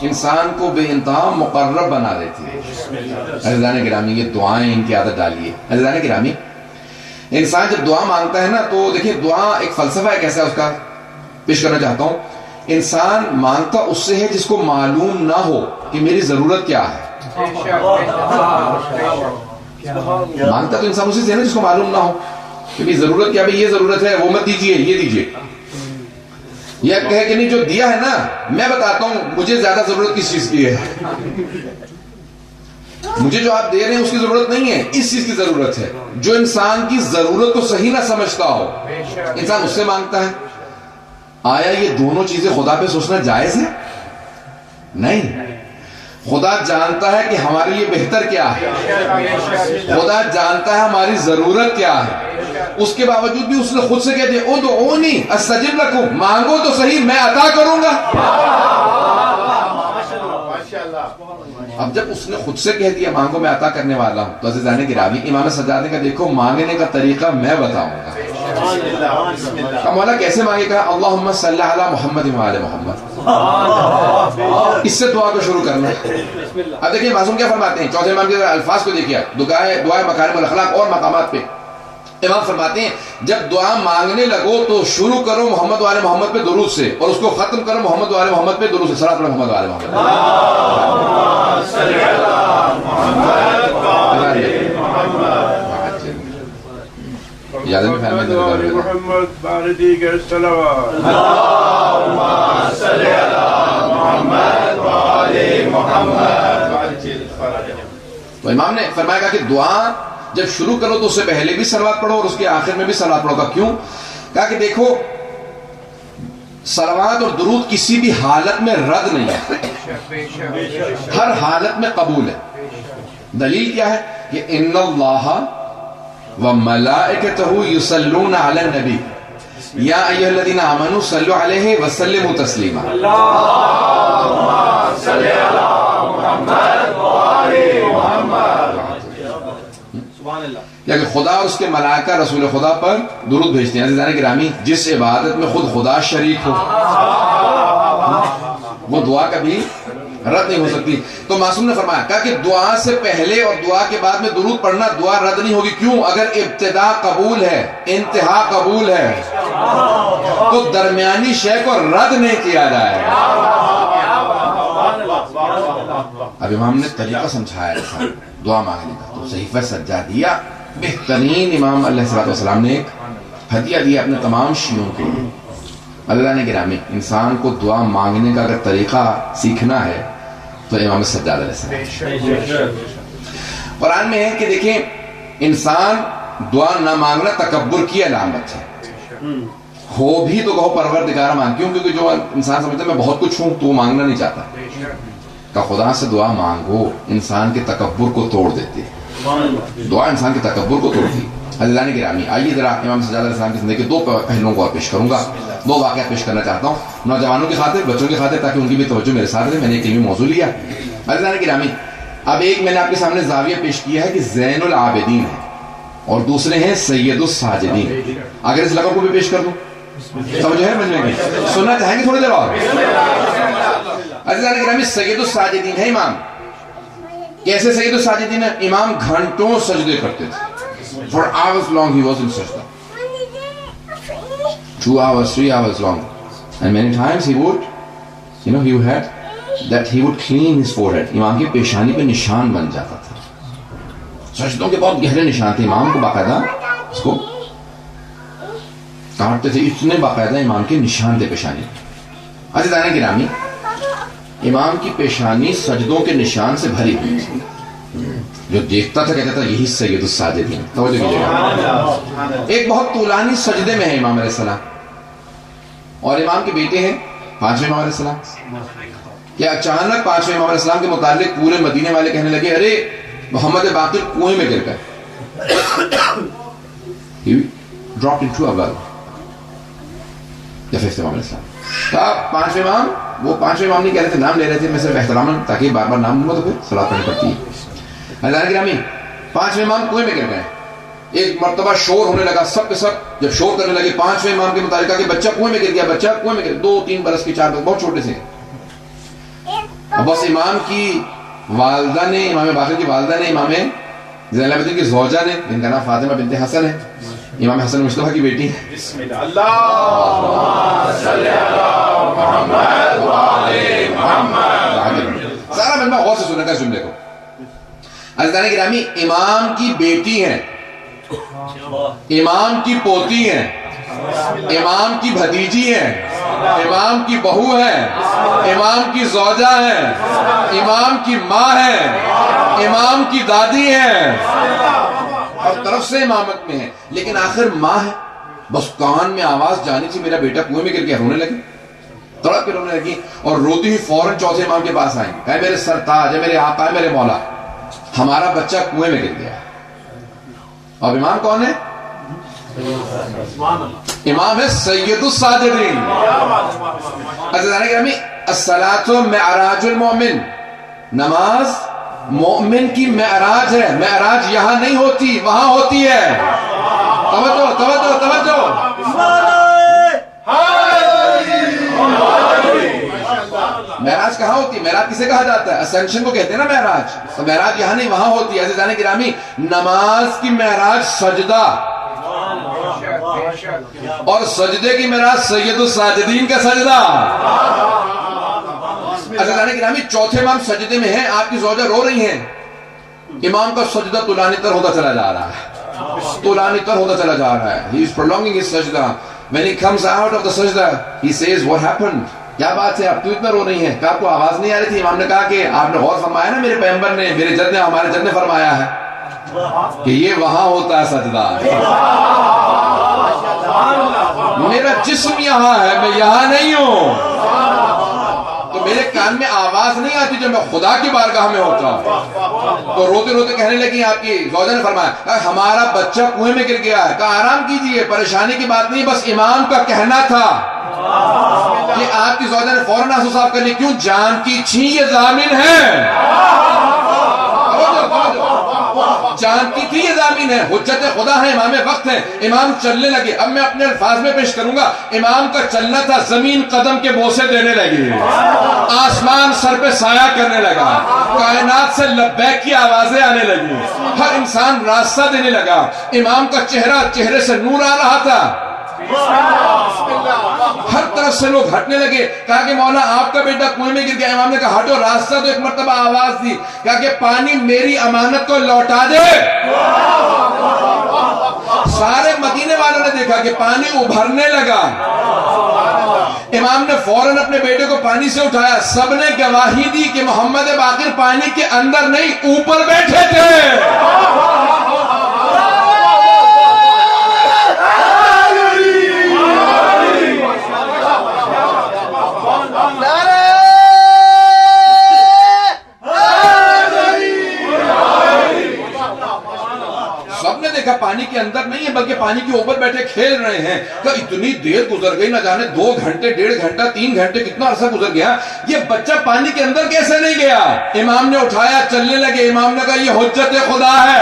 انسان کو بے انتہا مقرب بنا دیتی ہے. عزیزان گرامی یہ دعائیں ان کی عادت ڈالیے. عزیزان گرامی انسان جب دعا مانگتا ہے نا تو دیکھیں دعا ایک فلسفہ ہے کیسا اس کا پیش کرنا چاہتا ہوں. انسان مانگتا اس سے ہے جس کو معلوم نہ ہو کہ میری ضرورت کیا ہے. مانگتا تو انسان اسی سے ہے نا جس کو معلوم نہ ہو کہ بھی ضرورت کیا, بھی یہ ضرورت ہے وہ مت دیجیے یہ دیجیے. یہ کہے کہ نہیں جو دیا ہے نا میں بتاتا ہوں مجھے زیادہ ضرورت کس چیز کی ہے. مجھے جو آپ دے رہے ہیں اس کی ضرورت نہیں ہے, اس چیز کی ضرورت ہے. جو انسان کی ضرورت کو صحیح نہ سمجھتا ہو انسان اس سے مانگتا ہے. آیا یہ دونوں چیزیں خدا پہ سوچنا جائز ہے؟ نہیں. خدا جانتا ہے کہ ہمارے لیے بہتر کیا ہے, خدا جانتا ہے ہماری ضرورت کیا ہے. اس کے باوجود بھی اس نے خود سے کہہ دیا ادعونی استجب لکم, مانگو تو صحیح میں عطا کروں گا. اب جب اس نے خود سے کہہ دیا مانگو میں عطا کرنے والا ہوں تو عزیزان گرامی امام سجاد نے کہا دیکھو مانگنے کا طریقہ میں بتاؤں گا. مولا کیسے مانگے گا؟ اللہم صلی علی محمد وعلی محمد, اس سے دعا کو شروع کرنا. اب دیکھیں معصوم کیا فرماتے ہیں, چوتھے امام کے الفاظ کو دیکھیے, دعائے مکارم الاخلاق اور مقامات پہ امام فرماتے ہیں جب دعا مانگنے لگو تو شروع کرو محمد وعلی محمد پہ درود سے اور اس کو ختم کرو محمد وعلی محمد پہ درود سے. صلاۃ علی محمد وعلی محمد. یاد میں فرمائے محمد باردی کے صلوات. اللہم صلی علی محمد وعلی محمد. تو امام نے فرمایا کہ دعا جب شروع کرو تو اس سے پہلے بھی صلوات پڑھو اور اس کے آخر میں بھی صلوات پڑھو. کیوں؟ کہا کہ دیکھو صلوات اور درود کسی بھی حالت میں رد نہیں ہے, ہر حالت میں قبول ہے. دلیل کیا ہے کہ ان اللہ وملائکتہ یصلون علی النبی یا ایھا الذین آمنوا صلوا علیہ وسلموا تسلیما. اللہم صلی علی محمد وعلی محمد. یا کہ خدا اور اس کے ملائکہ رسول خدا پر درود بھیجتے ہیں. عزیزان گرامی جس عبادت میں خود خدا شریک ہو وہ دعا کبھی رد نہیں ہو سکتی. تو معصوم نے فرمایا کہا کہ دعا سے پہلے اور دعا کے بعد میں درود پڑھنا دعا رد نہیں ہوگی. کیوں؟ اگر ابتدا قبول ہے انتہا قبول ہے تو درمیانی شے کو رد نہیں کیا جائے. اب امام نے طریقہ سمجھایا ہے دعا مانگنے کا. تو صحیفہ سجادیہ بہترین امام علیہ السلام نے ایک ہدیہ دیا اپنے تمام شیعوں کے لیے. اللہ نے گرامی انسان کو دعا مانگنے کا اگر طریقہ سیکھنا ہے تو امام سجاد علیہ السلام. قرآن میں ہے کہ دیکھیں انسان دعا نہ مانگنا تکبر کی علامت ہے. ہو بھی تو کہو پروردگار مانگ. کیوں؟ کیونکہ جو انسان سمجھتا ہے میں بہت کچھ ہوں تو وہ مانگنا نہیں چاہتا. کہ خدا سے دعا مانگو انسان کے تکبر کو توڑ دیتی ہے. دعا انسان کے تکبر کو توڑتی. عزیزان گرامی آئیے ذرا امام سجاد علیہ السلام کی زندگی کے دو پہلوؤں کو اور پیش کروں گا. دو واقعات پیش کرنا چاہتا ہوں نوجوانوں کی خاطر, بچوں کی خاطر, تاکہ ان کی بھی توجہ میرے ساتھ رہے. میں نے ایک علمی موضوع لیا. عزیزان گرامی اب ایک میں نے آپ کے سامنے زاویہ پیش کیا ہے کہ زین العابدین ہے اور دوسرے ہیں سید الساجدین. اگر اس لقب کو بھی پیش کر دوں توجہ ہے مجھے کی سننا چاہیں گے تھوڑی دیر اور. عزیزان گرامی سید الساجدین ہے امام. کیسے سید الساجدین ہے؟ امام گھنٹوں سجدے کرتے تھے. For hours long he was in sajda. 2 hours, 3 hours long. And many times he would, he had that he would clean his forehead. امام کی پیشانی پہ نشان بن جاتا تھا. سجدوں کے بہت گہرے نشان تھے. امام کو باقاعدہ اس کو کاٹتے تھے. اتنے باقاعدہ امام کے نشان تھے پیشانی. عزیزان گرامی امام کی پیشانی سجدوں کے نشان سے بھری ہوئی تھی. جو دیکھتا تھا کہتا تھا یہی سید الساجدین. توجہ کیجیے گا. ایک بہت طولانی سجدے میں ہے امام علیہ السلام اور امام کے بیٹے ہیں پانچویں امام علیہ السلام. کیا اچانک پانچویں امام علیہ السلام کے متعلق پورے مدینے والے کہنے لگے ارے محمد باقر کنویں میں گر گئے. He dropped into a well. The fifth امام علیہ السلام. پانچویں امام وہ پانچویں امام نہیں کہہ رہے تھے, نام لے رہے تھے. میں صرف احترام تاکہ بار بار نام لوں تو پھر صلاۃ پڑھنی پڑتی ہے. اللہ گرامی پانچویں امام کنویں میں گر گئے. ایک مرتبہ شور ہونے لگا, سب کے سب جب شور کرنے لگے پانچویں امام کے متعلق کہ بچہ کنویں میں گر گیا, بچہ کنویں میں گر. 2-3 برس کے 4 برس, بہت چھوٹے سے. بس امام کی والدہ نے، امام باقر کی والدہ نے، امام العابدین کی زوجہ نے، ان کا نام فاطمہ بنت حسن ہے، امام حسن مصطفیٰ کی بیٹی ہے. بسم اللہ. اللہم صلی علی محمد و آل محمد. سارا بندہ غور سے سننے کا جملے کو. عزیزان گرامی، امام کی بیٹی ہیں، امام کی پوتی ہیں، امام کی بھتیجی ہیں، امام کی بہو ہے، امام کی زوجہ ہے، امام کی ماں ہے، امام کی دادی ہے، ہر طرف سے امامت میں ہے. لیکن آخر ماں ہے، بس کان میں آواز جانی تھی میرا بیٹا کنویں میں گر کے رونے لگی، تڑپ کے رونے لگی، اور روتی ہوئی فوراً چوتھے امام کے پاس آئیں، اے میرے سرتاج، اے میرے آقا، اے میرے مولا، ہمارا بچہ کنویں میں گر گیا. اور امام کون ہے؟ امام ہے سید الساجدین. عزیزان گرامی، الصلاۃ معراج المؤمن، نماز مومن کی معراج ہے. معراج یہاں نہیں ہوتی، وہاں ہوتی ہے. توجہ توجہ توجہ. معراج کہاں ہوتی ہے؟ معراج کسے کہا جاتا ہے؟ اسینشن کو کہتے ہیں نا معراج. تو معراج یہاں نہیں وہاں ہوتی ہے. عزیزان گرامی، نماز کی معراج سجدہ، اور سجدے کی معراج سید الساجدین کا سجدہ. عزیزان گرامی، چوتھے امام سجدے میں ہیں، آپ کی زوجہ رو رہی ہیں، امام کا سجدہ طولانی تر ہوتا چلا جا رہا ہے، طولانی تر ہوتا چلا جا رہا ہے. He is prolonging his sajda. When he comes out of the sajda, he says, what happened? کیا بات ہے، آپ کیوں اتنا رو رہی ہیں؟ کہ آپ کو آواز نہیں آ رہی تھی؟ امام نے کہا کہ آپ نے غور فرمایا نا، میرے پیغمبر نے، میرے جد نے، ہمارے جد نے فرمایا ہے کہ یہ وہاں ہوتا ہے سجدہ. میرا جسم یہاں ہے، میں یہاں نہیں ہوں، تو میرے کان میں آواز نہیں آتی جب میں خدا کی بارگاہ میں ہوتا ہوں. تو روتے روتے کہنے لگی، آپ کی زوجہ نے فرمایا ہمارا بچہ کنویں میں گر گیا ہے. کہا آرام کیجئے، پریشانی کی بات نہیں، بس امام کا کہنا تھا. کہ آپ کی زوجہ نے فوراً آنسو صاف کر لی. کیوں؟ جان کی چھین یہ ضامن ہے، جان کی تھی یہ ضامین ہے، حجت خدا ہے، امام وقت ہے. امام چلنے لگے. اب میں اپنے الفاظ میں پیش کروں گا. امام کا چلنا تھا، زمین قدم کے بوسے دینے لگی، آسمان سر پہ سایہ کرنے لگا، کائنات سے لبیک کی آوازیں آنے لگی، ہر انسان راستہ دینے لگا. امام کا چہرے سے نور آ رہا تھا. ہر طرف سے لوگ ہٹنے لگے. کہا کہ مولا آپ کا بیٹا کنویں میں گر گیا. امام نے کہا ہٹو. راستہ تو ایک مرتبہ آواز دی. کہا کہ پانی میری امانت کو لوٹا دے. سارے مدینے والوں نے دیکھا کہ پانی ابھرنے لگا. امام نے فوراً اپنے بیٹے کو پانی سے اٹھایا. سب نے گواہی دی کہ محمد باقر پانی کے اندر نہیں، اوپر بیٹھے تھے. پانی کے اندر نہیں ہے بلکہ پانی کے اوپر بیٹھے کھیل رہے ہیں. کہ اتنی دیر گزر گئی، نہ جانے 2 گھنٹے، 1.5 گھنٹہ، 3 گھنٹے، کتنا عرصہ گزر گیا. یہ بچہ پانی کے اندر کیسے نہیں گیا؟ امام نے اٹھایا، چلنے لگے. امام نے کہا یہ حجت خدا ہے.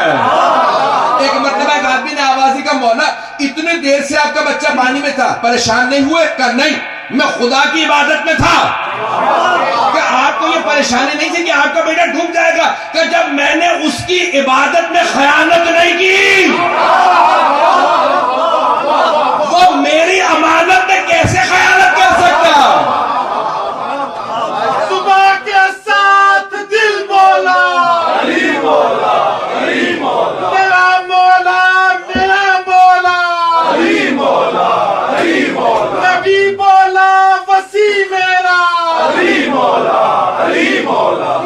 ایک مرتبہ ایک آدمی نے آواز دی، کا مولا اتنی دیر سے آپ کا بچہ پانی میں تھا، پریشان نہیں ہوئے؟ کہا نہیں، میں خدا کی عبادت میں تھا. کہ آپ کو یہ پریشانی نہیں تھی کہ آپ کا بیٹا ڈوب جائے گا؟ کہ جب میں نے اس کی عبادت میں خیانت نہیں کی، وہ میری امانت میں کیسے خیانت کر سکتا؟ صبح کے ساتھ دل بولا، علی مولا، علی مولا، میرا مولا، میرا مولا، علی مولا، علی مولا، نبی بولا وسیع میرا، علی مولا، علی مولا.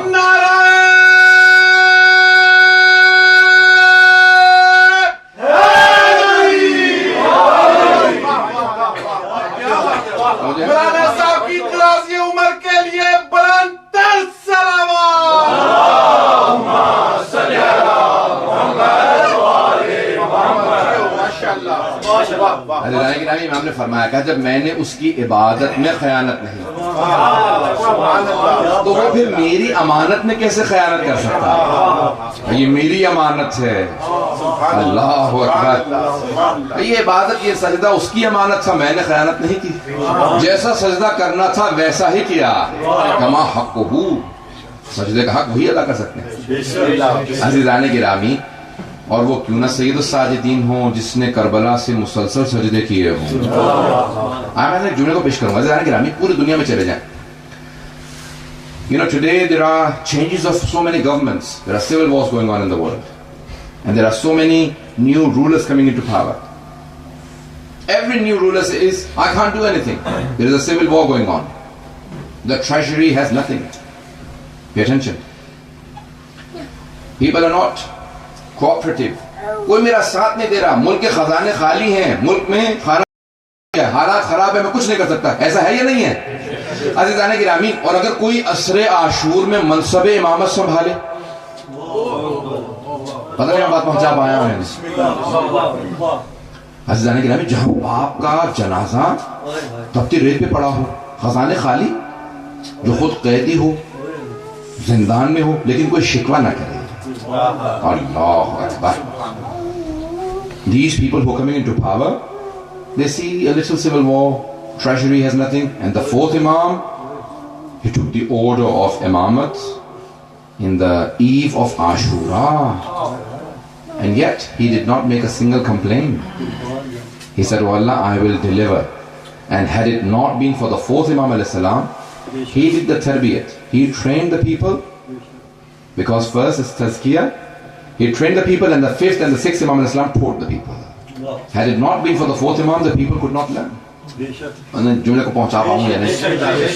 مولانا صاحب کی دراز عمر کے لیے بلند تر سلامات. اللہم صلی علی محمد و آل محمد. ماشاءاللہ. امام نے فرمایا کہ جب میں نے اس کی عبادت میں خیانت نہیں تو وہ پھر میری امانت میں کیسے خیانت کر سکتا؟ یہ میری امانت ہے. اللہ اکبر. یہ عبادت، یہ سجدہ اس کی امانت تھا، میں نے خیانت نہیں کی. جیسا سجدہ کرنا تھا ویسا ہی کیا. کما حقہ سجدے کا حق وہی ادا کر سکتے ہیں. عزیزان گرامی، اور وہ کیوں نہ سید الساجدین ہوں جس نے کربلا سے مسلسل سجدے کیے ہوں. میں ایک جملے کو پیش کروں گا. عزیزان گرامی، پوری دنیا میں چلے جائیں. You know, today there are changes of so many governments. There are civil wars going on in the world. And there are so many new rulers coming into power. Every new ruler says, I can't do anything. There is a civil war going on. The treasury has nothing. Pay attention. People are not cooperative. کوئی میرا ساتھ نہیں دے رہا. ملک کے خزانے خالی ہیں. ملک میں حالات خراب ہے. میں کچھ نہیں کر سکتا. ایسا ہے یا نہیں ہے؟ عزیزان گرامی، اور اگر کوئی عصر عاشور میں منصب امامت سنبھالے، پتہ نہیں بات پہنچا پایا ہوں. عزیزان گرامی، جہاں باپ کا جنازہ تپتی ریت پہ پڑا ہو، خزانے خالی، جو خود قیدی ہو، زندان میں ہو، لیکن کوئی شکوہ نہ کرے. اللہ اکبر. These people who are coming into power, they see a little civil war, treasury has nothing, and the fourth Imam, he took the order of Imamat in the eve of Ashura, and yet he did not make a single complaint. He said, oh Allah, I will deliver. And had it not been for the fourth Imam alayhi salam, he did the tarbiyat. He trained the people, because first is tazkiyah. He trained the people, and the fifth and the sixth Imam alayhi salam taught the people. Had it not been for the fourth Imam, the people could not learn. جملے کو پہنچا پاؤں یا نہیں؟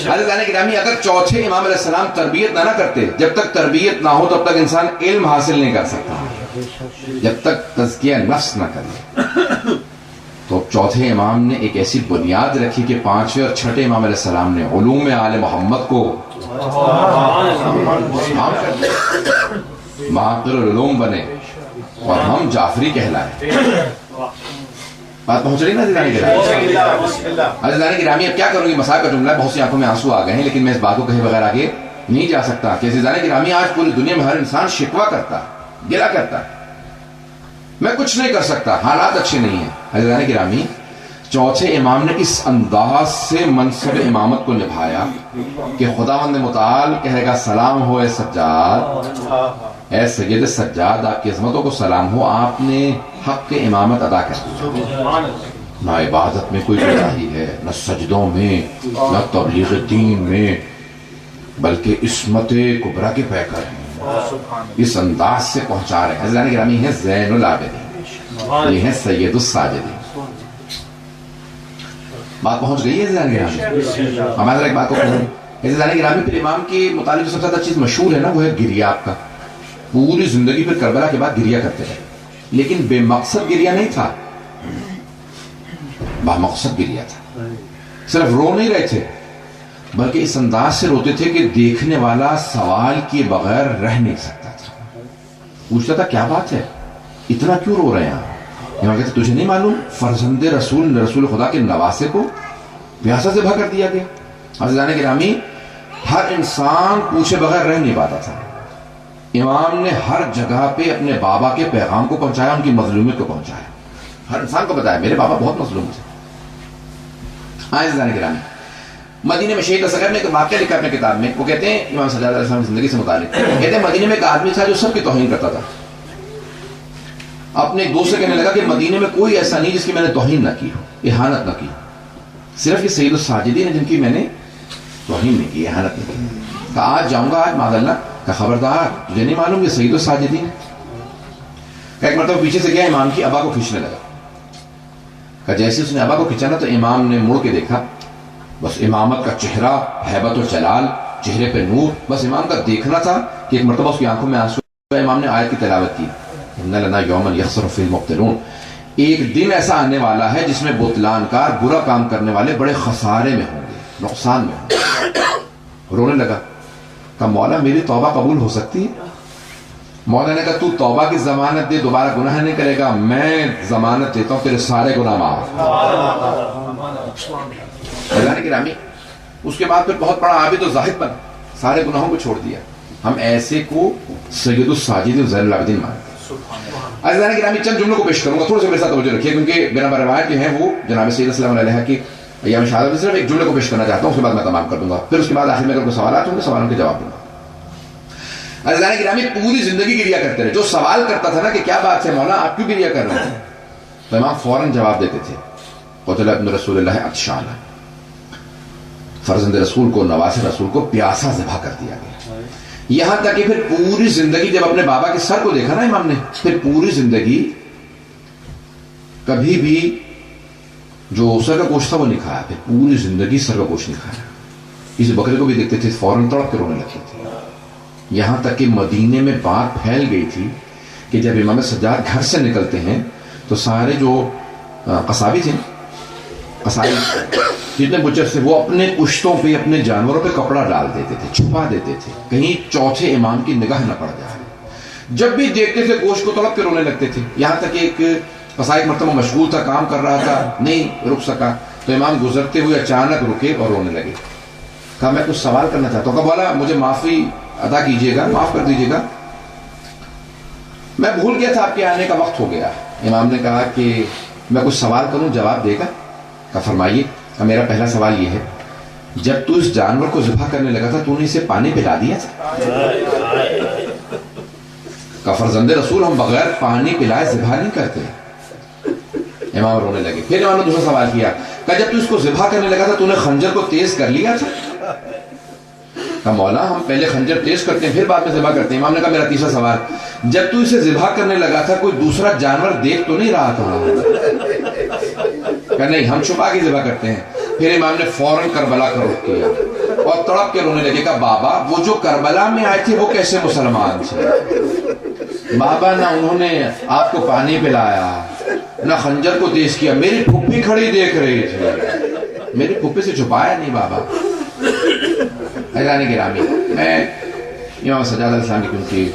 عزیزان گرامی، اگر چوتھے امام علیہ السلام تربیت نہ کرتے، جب تک تربیت نہ ہو تب تک انسان علم حاصل نہیں کر سکتا. جب تک تزکیہ نفس نہ کرے. تو چوتھے امام نے ایک ایسی بنیاد رکھی کہ پانچویں اور چھٹے امام علیہ السلام نے علوم آل محمد کو معاقل العلوم بنے اور ہم جعفری کہلائے. بات پہنچ رہی نا عزیزان گرامی؟ عزیزان گرامی، اب کیا کروں گی؟ مسائل کا جملہ ہے، بہت سی آنکھوں میں آنسو آ گئے ہیں، لیکن میں اس بات کو کہے بغیر آگے نہیں جا سکتا کہ عزیزان گرامی، آج پوری دنیا میں ہر انسان شکوہ کرتا ہے، گلہ کرتا ہے، میں کچھ نہیں کر سکتا، حالات اچھے نہیں ہیں. عزیزان گرامی، چوتھے امام نے اس انداز سے منصب امامت کو نبھایا کہ خداوند متعال کہے گا، سلام ہو اے سجاد، اے سید سجاد، آپ کی عظمتوں کو سلام ہو، آپ نے حق امامت ادا کر دیا. نہ عبادت میں کوئی کوتاہی ہے، نہ سجدوں میں، نہ تبلیغ دین میں، بلکہ عصمت کبریٰ کے پیکر ہیں. اس انداز سے پہنچا رہے ہیں. عزیزان گرامی، ہیں زین العابدین، یہ ہیں سید الساجدین. بات پہنچ گئی ہے عزیزان گرامی؟ ہمارے ایک بات کو کہوں عزیزان گرامی، پھر امام کے متعلق جو سب سے زیادہ چیز مشہور ہے نا، وہ ہے گریہ. آپ کا پوری زندگی پھر کربلا کے بعد گریہ کرتے رہے، لیکن بے مقصد گریہ نہیں تھا، با مقصد گریہ تھا. صرف رو نہیں رہے تھے، بلکہ اس انداز سے روتے تھے کہ دیکھنے والا سوال کیے بغیر رہ نہیں سکتا تھا. پوچھتا تھا، کیا بات ہے، اتنا کیوں رو رہے ہیں آپ؟ امام کہتے، تجھے نہیں معلوم فرزند رسول خدا کے نواسے کو پیاسا ذبح کر دیا گیا. عزیزان گرامی، ہر انسان پوچھے بغیر رہ نہیں پاتا تھا. امام نے ہر جگہ پہ اپنے بابا کے پیغام کو پہنچایا، ان کی مظلومیت کو پہنچایا، ہر انسان کو بتایا میرے بابا بہت مظلوم تھے. عزیزان گرامی، مدینے میں شہید اصغر نے ایک واقعہ لکھا اپنے کتاب میں، وہ کہتے ہیں امام سجاد علیہ السلام کی زندگی سے متعلق، کہتے ہیں مدینے میں ایک آدمی تھا جو سب کی توہین کرتا تھا. اپنے ایک دوست سے کہنے لگا کہ مدینے میں کوئی ایسا نہیں جس کی میں نے توہین نہ کی ہو، اہانت نہ کی، صرف یہ سید الساجدین ہیں جن کی میں نے توہین نہیں کی، اہانت نہیں کی. کہا آج جاؤں گا، آج معاذ اللہ، کہ خبردار تجھے نہیں معلوم یہ سید الساجدین ہے. کہ ایک مرتبہ پیچھے سے گیا، امام کی ابا کو کھینچنے لگا. کہ جیسے اس نے ابا کو کھینچا نا، تو امام نے مڑ کے دیکھا، بس امامت کا چہرہ، ہیبت و جلال، چہرے پہ نور، بس امام کا دیکھنا تھا کہ ایک مرتبہ اس کی آنکھوں میں آنسو. امام نے آیت کی تلاوت کی، ان لنا یوما یخسر فیہ المبطلون، ایک دن ایسا آنے والا ہے جس میں بطلان کار، برا کام کرنے والے بڑے خسارے میں ہوں گے، نقصان میں ہوں گے. رونے لگا. کہا مولا میری توبہ قبول ہو سکتی ہے؟ مولا نے کہا تو توبہ کی ضمانت دے، دوبارہ گناہ نہیں کرے گا، میں ضمانت دیتا ہوں تیرے سارے گناہ معاف. اللہ گرامی، اس کے بعد پھر بہت بڑا عابد و زاہد بنا، سارے گناہوں کو چھوڑ دیا. ہم ایسے کو سید الساجدین زین العابدین مانتے ہیں. عزیزان گرامی، چند جملوں کو پیش کروں گا، تھوڑا سا میرے ساتھ توجہ رکھیے، کیونکہ بنا بر روایت جو ہیں وہ جناب سید صلی اللہ علیہ کی ایام شہادت، صرف ایک جملے کو پیش کرنا چاہتا ہوں، اس کے بعد میں تمام کر دوں گا. پھر اس کے بعد آخر میں اگر کوئی سوالات ہوں گے سوالوں کے جواب دوں گا. عزیزان گرامی پوری زندگی گریا کرتے رہے. جو سوال کرتا تھا نا کہ کیا بات ہے مولا آپ کیوں گریا کر رہے ہیں, تو امام فوراً جواب دیتے تھے قتل ابن رسول اللہ عطشان, فرزند رسول کو, نواز رسول کو پیاسا ذبح کر دیا گیا. یہاں تک کہ پھر پوری زندگی جب اپنے بابا کے سر کو دیکھا نا امام نے, پھر پوری زندگی کبھی بھی جو سر کا گوشت تھا وہ نہیں کھایا, پھر پوری زندگی سر کا گوشت نہیں کھایا. کسی بکرے کو بھی دیکھتے تھے فوراً تڑپ کے رونے لگتے تھے. یہاں تک کہ مدینے میں بات پھیل گئی تھی کہ جب امام سجاد گھر سے نکلتے ہیں تو سارے جو قصابی تھے, قصابی جتنے بچر تھے, وہ اپنے پشتوں پہ اپنے جانوروں پہ کپڑا ڈال دیتے تھے, چھپا دیتے تھے کہیں چوتھے امام کی نگاہ نہ پڑ جائے. جب بھی دیکھتے تھے گوشت کو تڑپ کے رونے لگتے تھے. یہاں تک کہ ایک قصائی مرتبہ مشغول تھا, کام کر رہا تھا, نہیں رک سکا, تو امام گزرتے ہوئے اچانک رکے اور رونے لگے. کہا میں کچھ سوال کرنا چاہتا ہوں. کہا بولا مجھے معافی عطا کیجیے گا, معاف کر دیجیے گا, میں بھول گیا تھا آپ کے آنے کا وقت ہو گیا. امام نے کہا کہ میں کچھ سوال کروں, جواب دے گا؟ کہا فرمائیے. میرا پہلا سوال یہ ہے, جب تو اس جانور کو ذبح کرنے لگا تھا تو نے اسے پانی پلا دیا تھا؟ کہا فرزند رسول ہم بغیر پانی پلائے ذبح نہیں کرتے. امام رونے لگے. پھر امام نے دوسرا سوال کیا, کہا جب تو اس کو ذبح کرنے لگا تھا تو نے خنجر کو تیز کر لیا تھا؟ کہا مولا ہم پہلے خنجر تیز کرتے ہیں پھر بعد میں ذبح کرتے ہیں. امام نے کہا میرا تیسرا سوال, جب تو اسے ذبح کرنے لگا تھا کوئی دوسرا جانور دیکھ تو نہیں رہا تھا؟ کہا نہیں, ہم چھپا کے ذبح کرتے ہیں. پھر امام نے فوراً کربلا کا رخ کیا اور تڑپ کے رونے لگے. کہا بابا وہ جو کربلا میں آئے تھے وہ کیسے مسلمان تھے؟ بابا نہ انہوں نے آپ کو پانی پلایا, نہ خنجر کو تیز کیا, میری پھپھی کھڑی دیکھ رہی تھی, میری پھپھی سے چھپایا نہیں بابا. حیرانی گرامی, میں امام سجاد علیہ السلام کی کیونکہ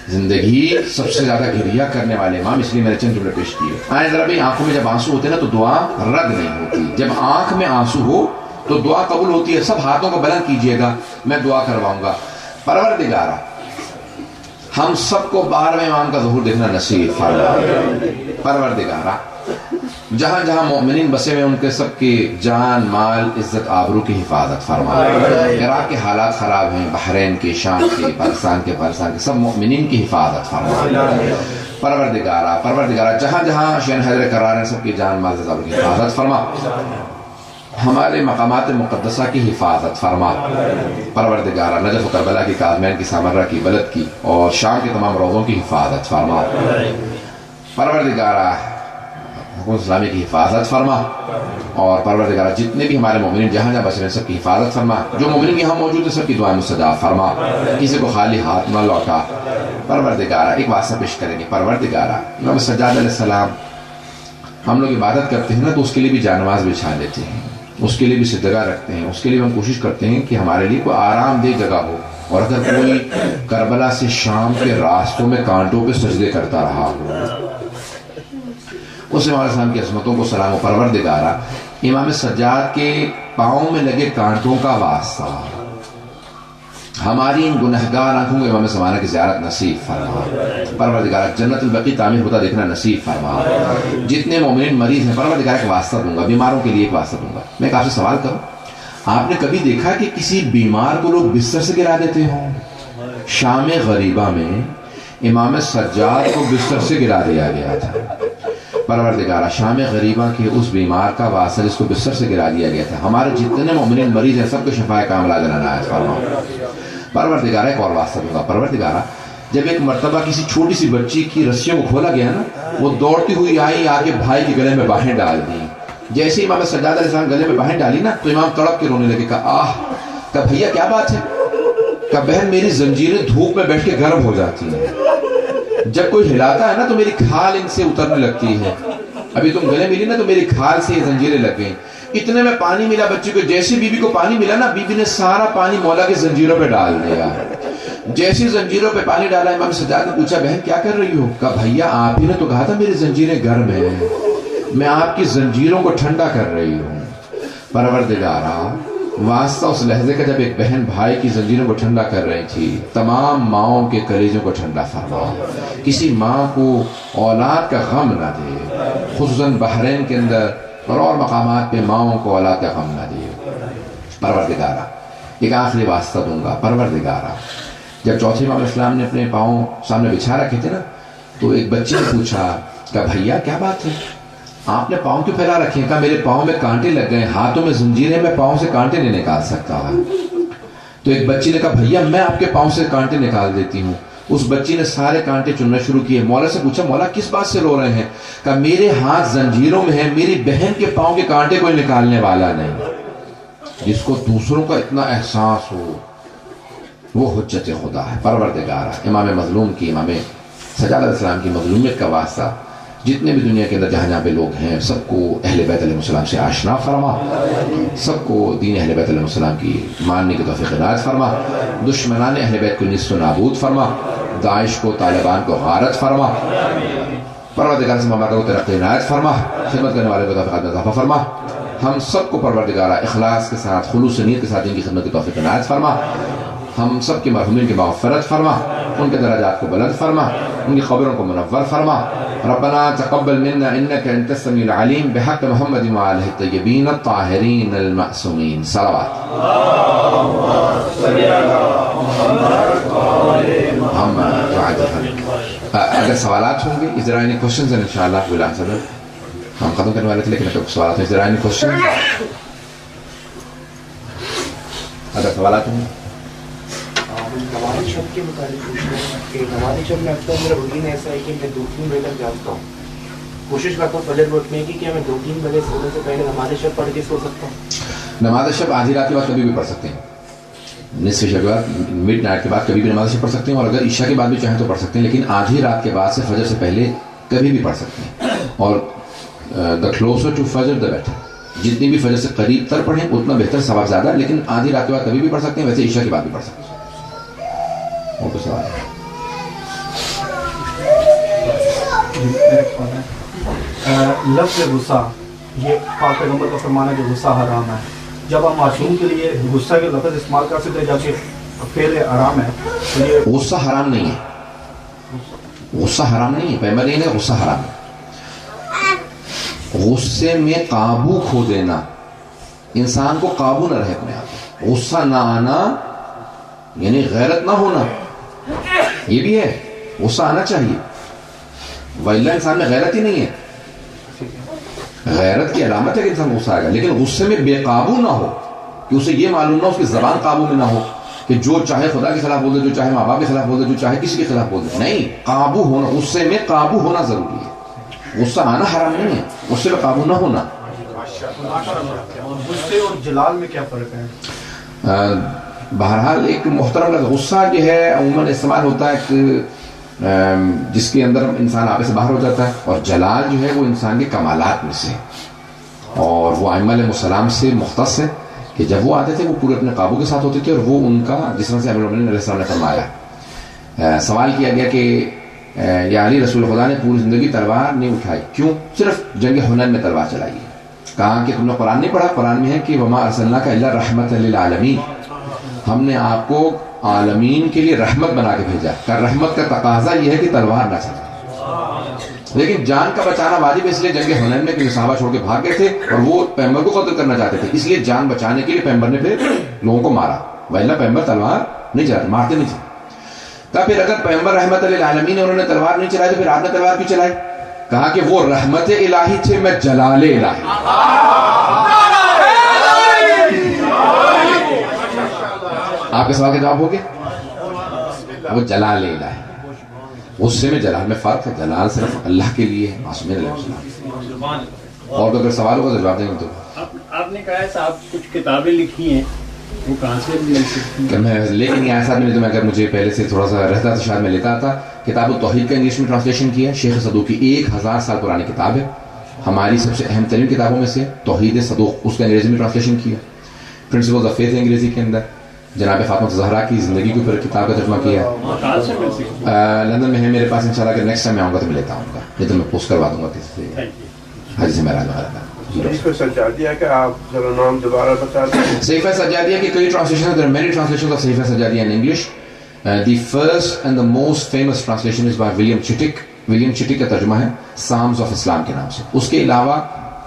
زندگی سب سے زیادہ گریا کرنے والے امام, اس لیے میں نے چند جملے پیش کیے. آئے ذرا بھائی, آنکھوں میں جب آنسو ہوتے ہیں نا تو دعا رد نہیں ہوتی. جب آنکھ میں آنسو ہو تو دعا قبول ہوتی ہے. سب ہاتھوں کو بلند کیجئے گا, میں دعا کرواؤں گا. پروردگارا ہم سب کو 12ویں امام کا ظہور دیکھنا نصیب فرما. پروردگارا جہاں جہاں مومنین بسے ہوئے ان کے سب کی جان, مال, عزت, آبرو کی حفاظت فرما. عراق کے حالات خراب ہیں, بحرین کے, شام کے, پاکستان کے, سب مومنین کی حفاظت فرما. پروردگارا جہاں جہاں شین حیدر قرار ہیں سب کی جان, مال, عزت, آبرو کی حفاظت فرما. ہمارے مقامات مقدسہ کی حفاظت فرما. پروردگارا نجف و کربلا کی, کاظمین کی, سامرہ کی, بلد کی اور شام کے تمام روضوں کی حفاظت فرما. پروردگارا حکومت اسلامی کی حفاظت فرما. اور پروردگارا جتنے بھی ہمارے مومنین جہاں جہاں بسے ہیں سب کی حفاظت فرما. جو مومنین یہاں موجود ہیں سب کی دعائیں مستجاب فرما, کسی کو خالی ہاتھ نہ لوٹا. پروردگارا ایک واسطہ پیش کریں گے. پروردگارا امام سجاد علیہ السلام ہم لوگ عبادت کرتے ہیں نا تو اس کے لیے بھی جانواز بچھا لیتے ہیں, اس کے لیے بھی صدقہ رکھتے ہیں, اس کے لیے ہم کوشش کرتے ہیں کہ ہمارے لیے کوئی آرام دہ جگہ ہو. اور اگر کوئی کربلا سے شام کے راستوں میں کانٹوں پہ سجدے کرتا رہا ہو, اس امام السلام کی عظمتوں کو سلام. و پروردگارا امام سجاد کے پاؤں میں لگے کانٹوں کا واسطہ ہماری ان گنہگار آنکھوں کو امام زمانہ کی زیارت نصیب فرما. پروردگارا جنت البقیع تعمیر ہوتا دیکھنا نصیب فرما. جتنے مومنین مریض ہیں پروردگارا ایک واسطہ دوں گا, بیماروں کے لیے ایک واسطہ دوں گا. میں ایک آپ سے سوال کروں, آپ نے کبھی دیکھا کہ کسی بیمار کو لوگ بستر سے گرا دیتے ہوں؟ شام غریبہ میں امام سجاد کو بستر سے گرا دیا گیا تھا. پروردگارا شام غریبہ کے اس بیمار کا واسطہ جس کو بستر سے گرا دیا گیا تھا, ہمارے جتنے مومنین مریض ہیں سب کو شفائے کاملہ عنایت فرما. پروردگارا ایک اور واسطہ دوں گا. پروردگارا جب ایک مرتبہ کسی چھوٹی سی بچی کی رسیوں کو کھولا گیا نا, وہ دوڑتی ہوئی آئی, آگے بھائی کے گلے میں باہیں ڈال دی. جیسے امام سجاد علیہ السلام گلے میں باہیں ڈالی نا تو امام تڑپ کے رونے لگے. کہا آہ, کہا بھیا کیا بات ہے؟ کہا بہن میری زنجیریں دھوپ میں بیٹھ کے گرم ہو جاتی ہیں, جب کوئی ہلاتا ہے نا تو میری کھال ان سے اترنے لگتی ہے. ابھی تم گلے ملی نا تو میری کھال سے یہ زنجیریں لگ گئیں. اتنے میں پانی ملا بچی کو, جیسے بی بی کو پانی ملا نا بی بی نے سارا پانی مولا کی زنجیروں پہ ڈال دیا. جیسی زنجیروں پہ پانی ڈالا, امام سجاد نے پوچھا بہن کیا کر رہی ہو؟ کہا بھیا آپ ہی نے تو کہا تھا میری زنجیریں گرم ہیں, میں آپ کی زنجیروں کو ٹھنڈا کر رہی ہوں. پروردگارا واسطہ اس لہجے کا جب ایک بہن بھائی کی زنجیروں کو ٹھنڈا کر رہی تھی, تمام ماؤں کے کلیجوں کو ٹھنڈا فرما. کسی ماں کو اولاد کا غم نہ دے, خصوصاً بحرین کے اندر اور مقامات پہ ماؤں کو اولاد کا غم نہ دے. پروردگارا ایک آخری واسطہ دوں گا. پروردگارا جب چوتھے امام اسلام نے اپنے پاؤں سامنے بچھا رکھے تھے نا تو ایک بچے نے پوچھا کہ بھیا کیا بات ہے، آپ نے پاؤں کیوں پھیلا رکھے ہیں؟ کہا میرے پاؤں میں کانٹے لگ گئے، ہاتھوں میں زنجیریں، میں پاؤں سے کانٹے نہیں نکال سکتا۔ تو ایک بچی نے کہا بھیا میں آپ کے پاؤں سے کانٹے نکال دیتی ہوں۔ اس بچی نے سارے کانٹے چننا شروع کیے۔ مولا سے پوچھا مولا کس بات سے رو رہے ہیں؟ کہا میرے ہاتھ زنجیروں میں ہیں، میری بہن کے پاؤں کے کانٹے کوئی نکالنے والا نہیں۔ جس کو دوسروں کا اتنا احساس ہو وہ حجت خدا ہے، پروردگار ہے۔ امام مظلوم کی، امام سجاد علیہ السلام کی مظلومیت کا واسطہ جتنے بھی دنیا کے اندر جہاں جہاں پہ لوگ ہیں سب کو اہل بیت علیہ السلام سے آشنا فرما، سب کو دین اہل بیت علیہ السلام کی ماننے کی توفیق عنایت فرما، دشمنان اہل بیت کو نیست و نابود فرما، داعش کو، طالبان کو غارت فرما، پروردگار سے مملکت کو ترقی عنایت فرما، خدمت کرنے والے کو توفیق میں اضافہ فرما، ہم سب کو پروردگار اخلاص کے ساتھ، خلوص نیت کے ساتھ ان کی خدمت کی توفیق عنایت فرما، ہم سب کے مرحومین کی مغفرت فرما، ان کے درجات کو بلند فرما، ان کی قبروں کو منور فرما۔ ربنا تقبل منا انك انت السميع العليم بحق محمد وآله الطيبين الطاهرين المعصومين صلوات اگر سوالات ہوں گے is there any questions and inshallah we'll answer them. ہم ختم کرنے والے تھے لیکن اگر سوالات ہیں is there any questions؟ اگر سوالات ہوں گے نماز شب کے متعلق پوچھ رہے ہیں کہ نماز شب میں اکثر میرا روٹین ایسا ہے کہ میں 2-3 بجے تک جاگتا ہوں، کوشش کرتا ہوں فجر اٹھنے کی کہ میں 2-3 بجے سونے سے پہلے نماز شب پڑھ کے سو سکتا ہوں۔ نماز شب آدھی رات کے بعد کبھی بھی پڑھ سکتے ہیں، نصف شب کے بعد، مڈ نائٹ کے بعد کبھی بھی نماز شب پڑھ سکتے ہیں، اور اگر عشاء کے بعد بھی چاہیں تو پڑھ سکتے ہیں، لیکن آدھی رات کے بعد سے فجر سے پہلے کبھی بھی پڑھ سکتے ہیں، اور دا کلوزر ٹو فجر دا بیٹر، جتنی بھی فجر سے قریب تر پڑھیں اتنا بہتر، ثواب زیادہ ہے، لیکن آدھی رات کے بعد کبھی بھی پڑھ سکتے ہیں، ویسے عشاء کے بعد بھی پڑھ سکتے ہیں۔ اور کچھ سوال ہے؟ لفظ غصہ، یہ پاک پیغمبر کا فرمانا ہے کہ غصہ حرام ہے، جب ہم معصوم کے لیے غصہ کے لفظ استعمال کر سکتے ہیں جبکہ فعل حرام ہے تو یہ غصہ حرام نہیں ہے، غصہ حرام نہیں ہے، پیغمبر نہیں ہے غصہ حرام ہے۔ غصے میں قابو کھو دینا، انسان کو قابو نہ رہے اپنے آپ، غصہ نہ آنا یعنی غیرت نہ ہونا، یہ بھی ہے، غصہ آنا چاہیے، وَإِلَّا انسان میں غیرت ہی نہیں ہے۔ غیرت کی علامت ہے کہ انسان غصہ آئے گا، لیکن غصے میں بے قابو نہ ہو، کہ اسے یہ معلوم نہ ہو، اس کی زبان قابو میں نہ ہو کہ جو چاہے خدا کے خلاف بول دے، جو چاہے ماں باپ کے خلاف بول دے، جو چاہے کسی کے خلاف بول دے، نہیں، قابو ہونا، غصے میں قابو ہونا ضروری ہے۔ غصہ آنا حرام نہیں ہے، غصے میں قابو نہ ہونا۔ غصے اور جلال میں کیا فرق ہے؟ بہرحال ایک محترم لفظ غصہ جو ہے عموماً استعمال ہوتا ہے کہ جس کے اندر انسان آپے سے باہر ہو جاتا ہے، اور جلال جو ہے وہ انسان کے کمالات میں سے، اور وہ ائمہ علیہ السلام سے مختص ہے کہ جب وہ آتے تھے وہ پورے اپنے قابو کے ساتھ ہوتے تھے، اور وہ ان کا جس طرح سے امیر المومنین علیہ السلام نے فرمایا۔ سوال کیا گیا کہ یا علی رسول خدا نے پوری زندگی تلوار نہیں اٹھائی، کیوں؟ صرف جنگ حنین میں تلوار چلائی ہے۔ کہا کہ تم نے قرآن نہیں پڑھا؟ قرآن میں ہے کہ وما ارسلناک الا رحمۃ للعالمین، ہم نے آپ کو عالمین کے لیے رحمت بنا کے بھیجا۔ کہ رحمت کا تقاضا یہ ہے کہ تلوار نہ چلائے، لیکن جان کا بچانا واجب ہے، اس لیے جنگ حنین میں کہ صحابہ چھوڑ کے بھاگ گئے تھے اور وہ پیغمبر کو قتل کرنا چاہتے تھے، اس لیے جان بچانے کے لیے پیغمبر نے پھر لوگوں کو مارا، ورنہ پیغمبر تلوار نہیں چلاتے، مارتے نہیں تھے۔ کہا پھر اگر پیغمبر رحمت للعالمین انہوں نے تلوار نہیں چلائی تو پھر آپ نے تلوار کیوں چلائی؟ کہا کہ وہ رحمت الہی تھے، میں جلال الہی۔ آپ کے سوال کا جواب ہو گیا، وہ جلال الہی، غصے میں جلال میں فرق ہے، جلال صرف اللہ کے لیے ہے، معصومین علیہ السلام۔ اور اگر سوال ہوگا تو جواب دیں گے۔ تو آپ نے کہا ہے صاحب کچھ کتابیں لکھی ہیں، وہ کہاں سے مل سکتی ہیں؟ میں لے کے نہیں آیا صاحب، میں اگر مجھے پہلے سے تھوڑا سا رہتا تو شاید میں لیتا تھا۔ کتاب التوحید کا انگلش میں ٹرانسلیشن کیا ہے، شیخ صدوق کی 1000 سال پرانی کتاب ہے، ہماری سب سے اہم ترین کتابوں میں سے توحید صدوق، اس کا انگریزی میں ٹرانسلیشن کیا۔ پرنسپلز آف فیتھ انگریزی کے اندر جناب فاطمہ زہرا کی زندگی کے اوپر کتاب کا ترجمہ کیا ہے، لندن میں ہے میرے پاس، انشاءاللہ اگر نیکسٹ ٹائم میں آؤں گا تو میں لیتا ہوں گا، نہیں تو میں پوسٹ کروا دوں گا کسی سے، حاجی سے میرا صحیفہ سجادیہ کا آپ ذرا نام دوبارہ بتا دیں۔ صحیفہ سجادیہ کی کئی ٹرانسلیشن ہیں، there are many translations of Sahifa سجادیہ in English. The first and the most famous translation is by William Chittick. William Chittick کا ترجمہ ہے سامز آف اسلام کے نام سے، اس کے علاوہ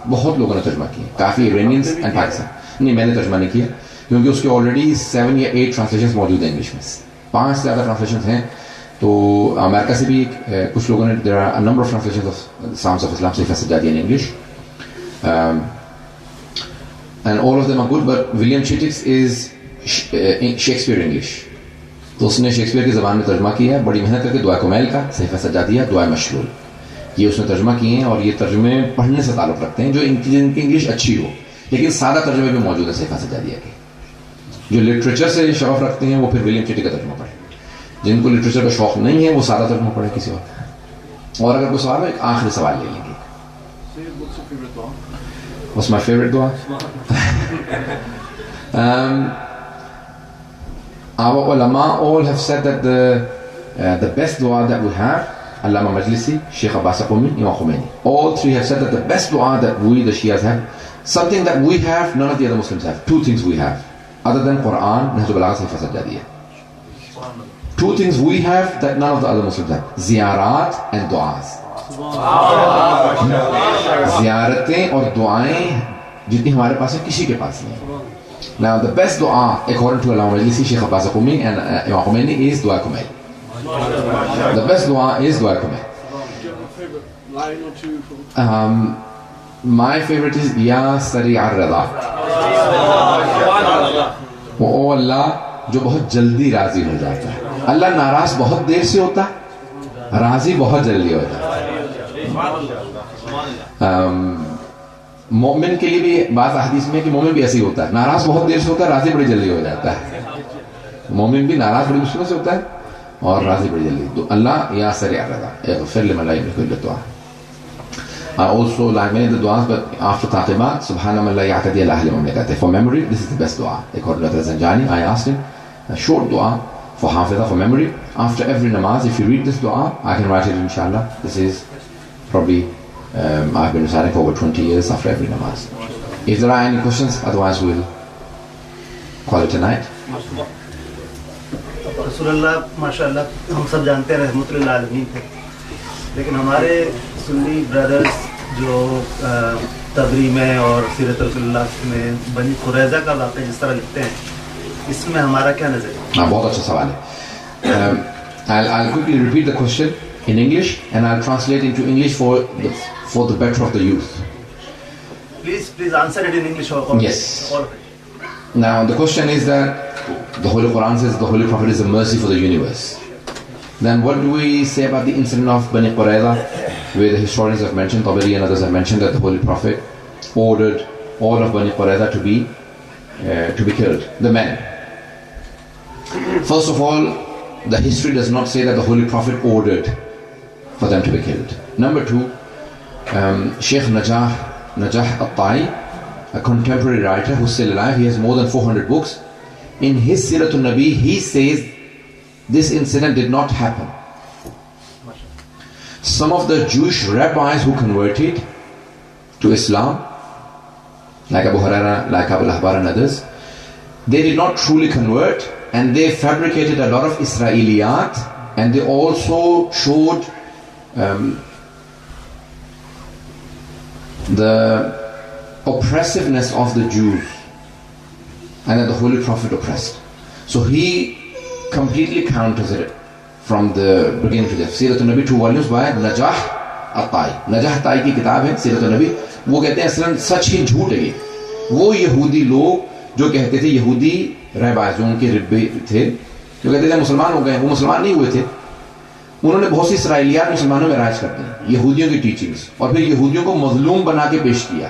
بہت لوگوں نے ترجمہ کیا، کافی ایرانینز اینڈ پاکستان، نہیں میں نے ترجمہ نہیں کیا کیونکہ اس کے آلریڈی 7 یا 8 ٹرانسلیشنز موجود ہیں انگلش میں، 5 سے زیادہ ٹرانسلیشنز ہیں. تو امریکہ سے بھی کچھ لوگوں نے there are a number of translations of the Psalms of Islam Sahifa سجادیہ in English. And all of them are good, but William Chittick's is Shakespeare English. تو اس نے شیکسپیئر کی زبان میں ترجمہ کیا ہے بڑی محنت کر کے. دعائے کمیل کا صحیفہ سجادیہ, دعائے مشلول, یہ اس نے ترجمہ کیے ہیں, اور یہ ترجمے پڑھنے سے تعلق رکھتے ہیں جو ان کی انگلش اچھی ہو, لیکن سادہ ترجمے بھی موجود ہیں صحیفہ سجادیہ کے. جو لٹریچر سے شوق رکھتے ہیں وہ پھر ولیم چٹک کا ترجمہ پڑھیں. جن کو لٹریچر کا شوق نہیں ہے وہ سادہ ترجمہ پڑھیں کسی وقت. اور اگر کوئی سوال ہو, ایک آخری سوال لے لیں گے. What's my favorite dua? Our ulama all have said that the best dua that we have, Allama Majlisi, Sheikh Abbas Qumi, Imam Khomeini, all three have said that the best dua that we, the Shias, have, something that we have, none of the other Muslims have. 2 things we have, other than Quran, Nahj al-Balagha, Sayfa Sajjadiyya. 2 things we have that none of the other Muslims have: ziyarat and du'as. زیارتیں اور دعائیں جتنی ہمارے پاس ہیں کسی کے پاس نہیں. Now the best dua according to Allama Majlisi, Sheikh Abbas Qumi and Imam Khomeini is dua kumail. The best dua is dua kumail. My favorite is Ya Sari' ar-Rida. وہ اللہ جو بہت جلدی راضی ہو جاتا ہے. اللہ ناراض بہت دیر سے ہوتا ہے, راضی بہت جلدی ہو جاتا ہے. مومن کے لیے بھی بعض احادیث میں کہ مومن بھی ایسے ہی ہوتا ہے, ناراض بہت دیر سے ہوتا ہے, راضی بڑی جلدی ہو جاتا ہے. مومن بھی ناراض بڑی مشکل سے ہوتا ہے اور راضی بڑی جلدی. تو اللہ یا سریع الرضا اغفر لمن لا یملک الا الدعاء. Also like many of the du'as, but after taqimat, subhana man la ya'tadi ala ahli mamlakati. For memory, this is the best dua. According to Zanjani, I asked him a short dua for hafiza, for memory. After every namaz, if you read this dua, I can write it inshallah. This is probably I've been reciting for over 20 years after every namaz. If there are any questions, otherwise we'll call it a night. رسول اللہ ماشاء اللہ ہم سب جانتے ہیں رحمت للعالمین تھے, لیکن ہمارے سنی بردرز جو تبری میں اور سیرت رسول اللہ میں بنی قریظہ کا واقعہ جس طرح لکھتے ہیں, اس میں ہمارا کیا نظر ہے؟ بہت اچھا سوال ہے. I'll quickly repeat the question in English and I'll translate into English for the better of the youth. Please answer it in English or Yes. All of it. Now the question is that the Holy Quran says the Holy Prophet is a mercy for the universe. Then what do we say about the incident of Bani Qurayza, where the historians have mentioned, Tabari and others have mentioned, that the Holy Prophet ordered all of Bani Qurayza to be killed, the men. First of all, the history does not say that the Holy Prophet ordered for them to be killed. Number 2, Sheikh Najah al-Tai, a contemporary writer who's still alive, he has more than 400 books. In his Siratul Nabi, he says this incident did not happen. Some of the Jewish rabbis who converted to Islam, like Abu Huraira, like Abu al-Ahbar and others, they did not truly convert, and they fabricated a lot of Israeliyat, and they also showed the oppressiveness of the Jews, and that the Holy Prophet oppressed. So he completely counters it from the beginning to the end. Siratul Nabi, 2 volumes by Najah al-Tai. Najah al-Tai کی کتاب ہے سیرت النبی. وہ کہتے ہیں اصلاً سچ ہی جھوٹ ہے. وہ یہودی لوگ جو کہتے تھے, یہودی رہبائز جو ان کے ربے تھے, جو کہتے تھے مسلمان ہو گئے, وہ مسلمان نہیں ہوئے تھے. انہوں نے بہت سی اسرائیلیات مسلمانوں میں رائج کر دی, یہودیوں کی ٹیچنگز, اور پھر یہودیوں کو مظلوم بنا کے پیش کیا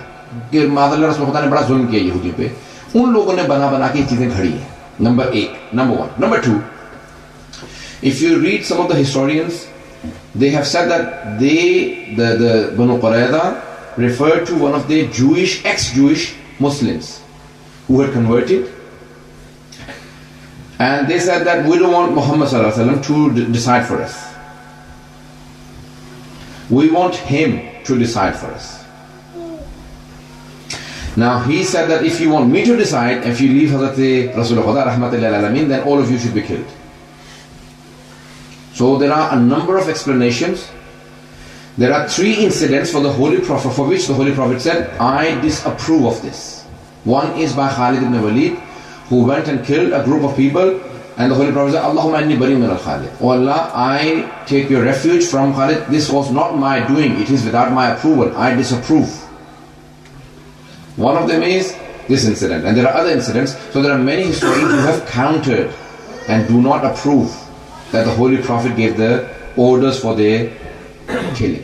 کہ معاذ اللہ رسول خدا نے بڑا ظلم کیا یہودیوں پہ. ان لوگوں نے بنا کے یہ چیزیں کھڑی ہیں. Number 1. Number 2, if you read some of the historians, they have said that the Banu Qurayza referred to one of their ex-Jewish Muslims who had converted, and they said that we don't want Muhammad sallallahu alaihi wasallam to decide for us. We want him to decide for us. Now he said that if you want me to decide, if you leave Hazrat Rasulullah rahmatullahi alayhi, then all of you should be killed. So there are a number of explanations. There are 3 incidents for the Holy Prophet, for which the Holy Prophet said, I disapprove of this. One is by Khalid ibn Walid, who went and killed a group of people And the Holy Prophet said, Allahumma inni bari min al-Khalid. Oh Allah, I take your refuge from Khalid. This was not my doing. It is without my approval. I disapprove. One of them is this incident. And there are other incidents. So there are many historians who have countered and do not approve that the Holy Prophet gave the orders for their killing.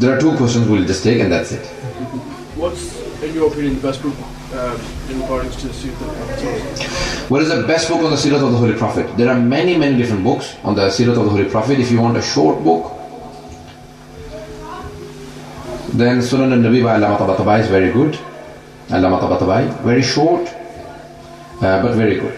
there are 2 questions we'll just take and that's it. What's, in your opinion, the best book in regards to the Seerah of the Prophet? What is the best book on the Seerah of the Holy Prophet? There are many different books on the Seerah of the Holy Prophet. If you want a short book, then Sunan al-Nabi by Allama Tabatabai is very good. Allama Tabatabai, very short, but very good.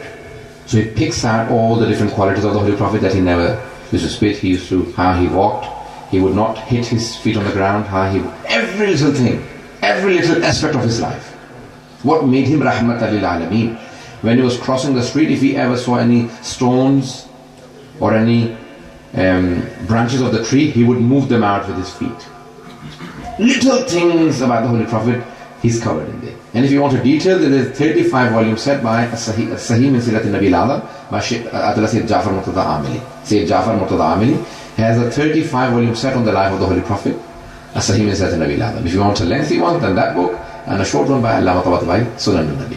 So he picks out all the different qualities of the Holy Prophet, that he never used to spit, he used to, how he walked, he would not hit his feet on the ground, how he, every little thing, every little aspect of his life. What made him Rahmatan lil Alameen? When he was crossing the street, if he ever saw any stones or any branches of the tree, he would move them out with his feet. Little things about the Holy Prophet, he's covered in there. And if you want a detail, there is a 35-volume set by Sahih min Sirat al-Nabi al-Azam by Atala Sayyid Jafar Murtada Amili. Sayyid Jafar Murtada Amili has a 35-volume set on the life of the Holy Prophet, Sahih min Sirat al-Nabi al-Azam. If you want a lengthy one, then that book, and a short one by Allama Tabatabai, Sunan al-Nabi.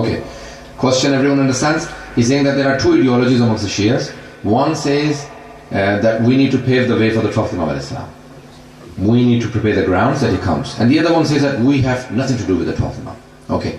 Okay. Question everyone understands. He's saying that there are 2 ideologies amongst the Shias. One says that we need to pave the way for the Prophet Muhammad Islam. We need to prepare the grounds that he comes. And the other one says that we have nothing to do with the Prophet Muhammad. Okay.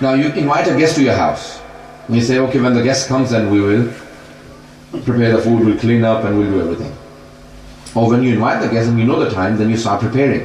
Now you invite a guest to your house. And you say, okay, when the guest comes, then we will prepare the food, we'll clean up, and we'll do everything. Or when you invite the guest and you know the time, then you start preparing.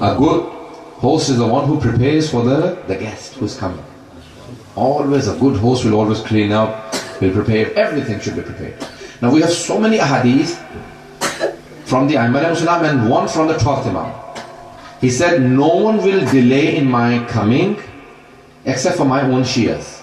A good host is the one who prepares for the guest who is coming. Always a good host will always clean up, will prepare, everything should be prepared. Now we have so many ahadith from the Imam Muslim and one from the 12th Imam. He said, no one will delay in my coming except for my own Shias.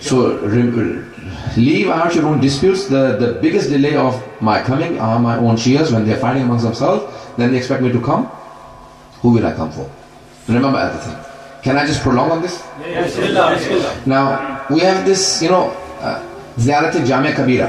So leave out your own disputes. The biggest delay of my coming are my own Shias. When they are fighting amongst themselves, then they expect me to come. Who will I come for? Remember everything. Can I just prolong on this? Yes. Now we have this, Ziyarat-e-Jamia Kabira.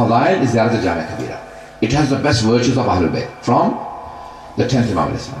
Fadail is Ziyarat-e-Jamia Kabira. It has the best virtues of Ahlul Bayt from the 10th Imam al-Islam.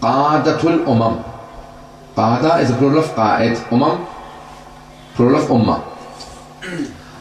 Qadatul Umam. Qada is a plural of Qa'id. Umam, plural of Ummah.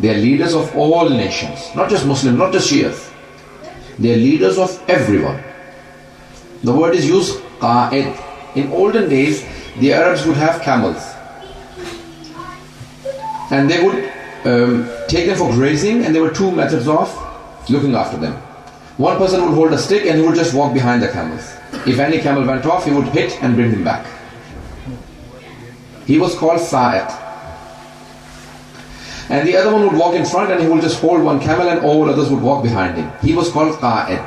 They are leaders of all nations, not just Muslims, not just Shias. They are leaders of everyone. The word is used Qa'id. In olden days, the Arabs would have camels, and they would take them for grazing, and there were 2 methods of looking after them. One person would hold a stick and he would just walk behind the camels. If any camel went off, he would hit and bring him back. He was called Sa'iq. And the other one would walk in front and he would just hold one camel and all others would walk behind him. He was called Qa'id.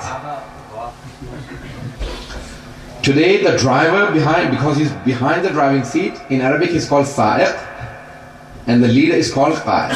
Today the driver behind, because he's behind the driving seat, in Arabic he's called Sa'iq. and the leader is called Qaid.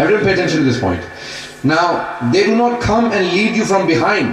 Everyone pay attention to this point. Now they do not come and lead you from behind.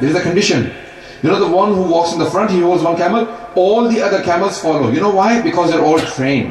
There is a condition. You know, the one who walks in the front, he holds one camel, all the other camels follow. You know why? Because they're all trained.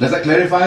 Does that clarify?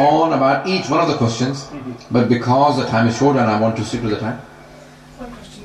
on about each one of the questions, but because the time is short and I want to stick to the time. One question.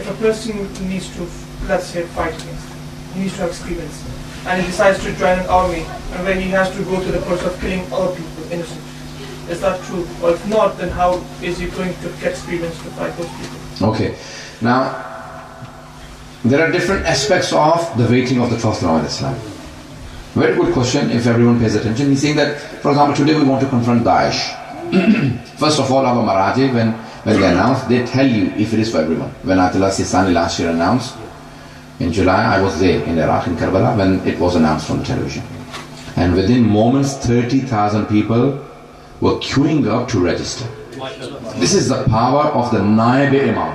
if a person needs to, let's say, fight against, he needs to have experience, and he decides to join an army, and where he has to go to the process of killing other people, innocent. Is that true? Or if not, then how is he going to get experience to fight those people? Okay. Now, there are different aspects of the waiting of the Prophet Muhammad Islam. Very good question if everyone pays attention. He's saying that, for example, today we want to confront Daesh. First of all, our Maraji, when they announce, they tell you if it is for everyone. When Atullah Sistani last year announced, in July, I was there in Iraq, in Karbala, when it was announced on television. And within moments, 30,000 people were queuing up to register. This is the power of the Naib Imam.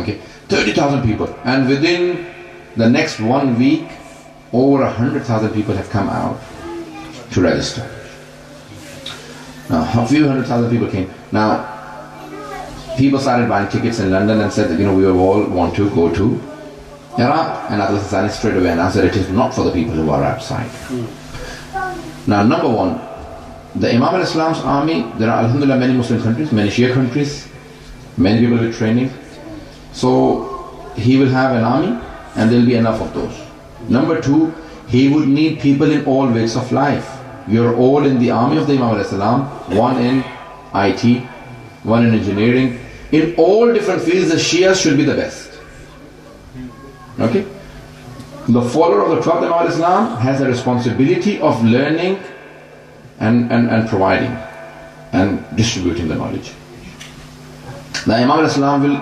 Okay, 30,000 people, and within the next 1 week, over 100,000 people have come out to register. Now, a few 100,000 people came. Now, people started buying tickets in London and said that, you know, we all want to go to Iraq. And Atullah Sistani straight away announced that it is not for the people who are outside. Now, number one, the Imam al-Islam's army, there are alhamdulillah many Muslim countries, many Shia countries, many people with training. So, he will have an army and there will be enough of those. Number two, he would need people in all walks of life. You're all in the army of the Imam al-Islam, one in IT, one in engineering. In all different fields, the Shias should be the best. Okay? The follower of the Prophet Muhammad Islam has a responsibility of learning and providing and distributing the knowledge. The Imam Islam will,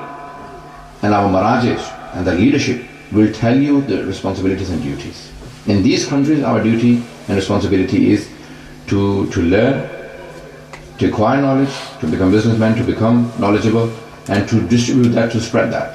and our Marajis and the leadership will tell you the responsibilities and duties. In these countries, our duty and responsibility is to learn, to acquire knowledge, to become businessmen, to become knowledgeable, and to distribute that, to spread that.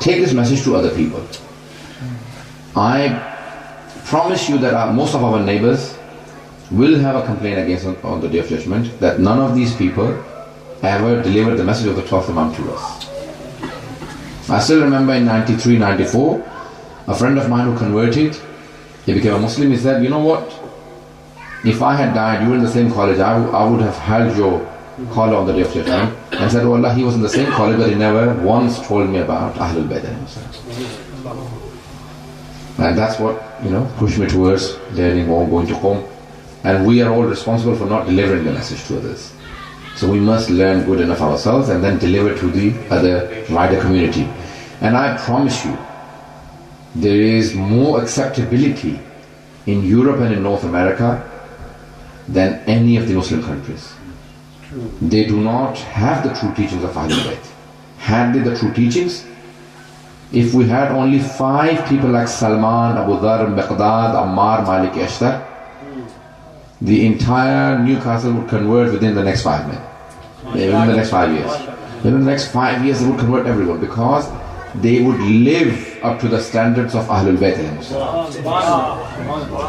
take this message to other people. I promise you that most of our neighbors will have a complaint against us on the Day of Judgment that none of these people ever delivered the message of the 12th Imam to us. I still remember in 93, 94, a friend of mine who converted, he became a Muslim, he said, you know what, if I had died, you were in the same college, I would have held your collar on the Day of Judgment and said, oh Allah, he was in the same college but he never once told me about Ahlul Bayt. And that's what, pushed me towards learning more, going to home. And we are all responsible for not delivering the message to others. So we must learn good enough ourselves and then deliver to the other wider community. And I promise you, there is more acceptability in Europe and in North America than any of the Muslim countries. They do not have the true teachings of Ahlul Bayt. had they the true teachings, if we had only 5 people like Salman, Abu Dhar, Miqdad, Ammar, Malik, Ashtar, the entire Newcastle would convert within the next 5 minutes. Within the next 5 years. Within the next 5 years they would convert everyone, because they would live up to the standards of Ahlul Bayt.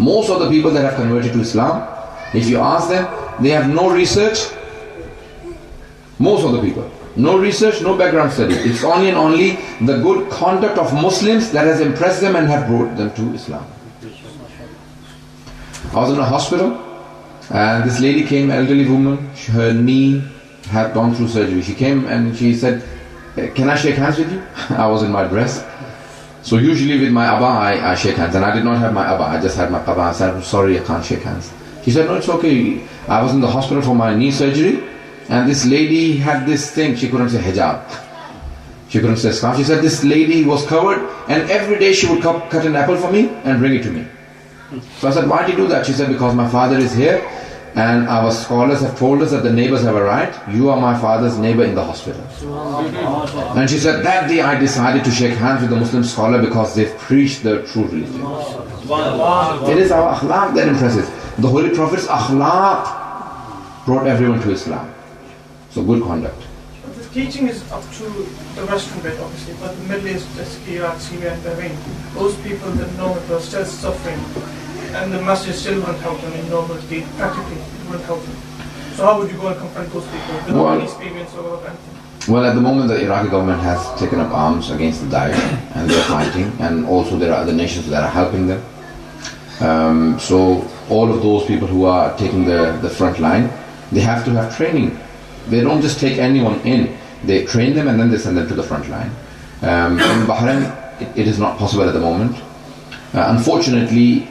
Most of the people that have converted to Islam, if you ask them, they have no research. Most of the people, no research, no background study. It's only and only the good conduct of Muslims that has impressed them and have brought them to Islam. I was in a hospital and this lady came, elderly woman, her knee had gone through surgery. She came and she said, can I shake hands with you? I was in my dress. So usually with my Abba I shake hands, and I did not have my Abba, I just had my Abba. I said, I'm sorry, I can't shake hands. She said, no, it's okay. I was in the hospital for my knee surgery, and this lady had this thing, she couldn't say hijab. She couldn't say scarf. She said this lady was covered, and every day she would cut an apple for me and bring it to me. So I said, why did you do that? She said, because my father is here, and our scholars have told us that the neighbors have a right. You are my father's neighbor in the hospital. And she said, that day I decided to shake hands with the Muslim scholar because they've preached the true religion. It is our akhlaq that impresses. The Holy Prophet's akhlaq brought everyone to Islam. So good conduct. But the teaching is up to the Western bit, obviously, but the Middle East, Iraq, Syria and Bahrain, those people that know it were still suffering, and the masjid still wouldn't help them in normal deed, practically it wouldn't help them. So how would you go and confront those people without any experience or anything? Well, at the moment the Iraqi government has taken up arms against the Daesh, and they're fighting, and also there are other nations that are helping them. So all of those people who are taking the front line, they have to have training. They don't just take anyone in. They train them and then they send them to the front line. In Bahrain, it is not possible at the moment. Unfortunately,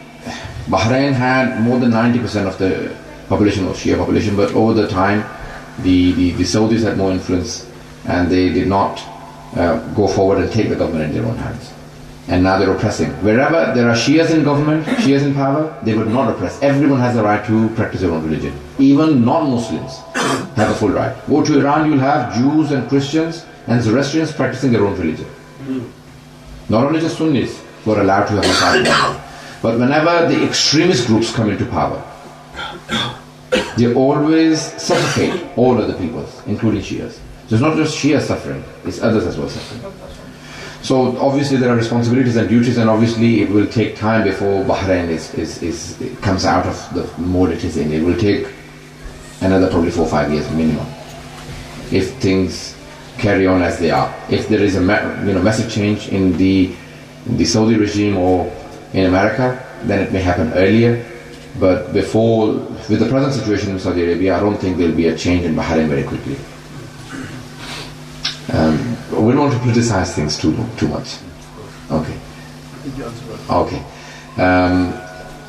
Bahrain had more than 90% of the population was Shia population, but over the time, the Saudis had more influence, and they did not go forward and take the government in their own hands. And now they're oppressing. Wherever there are Shias in government, Shias in power, they would not oppress. Everyone has the right to practice their own religion. Even non-Muslims have a full right. Go to Iran, you'll have Jews and Christians and Zoroastrians practicing their own religion. Not only just Sunnis who are allowed to have a Muslim, but whenever the extremist groups come into power, they always suffocate all other peoples, including Shias. So it's not just Shias suffering, it's others as well suffering. So obviously there are responsibilities and duties, and obviously it will take time before Bahrain comes out of the mode it is in. It will take another probably 4 or 5 years minimum, if things carry on as they are. If there is a massive change in the Saudi regime or in America, then it may happen earlier. But before, with the present situation in Saudi Arabia, I don't think there will be a change in Bahrain very quickly. We don't want to criticize things too much. Okay. Okay.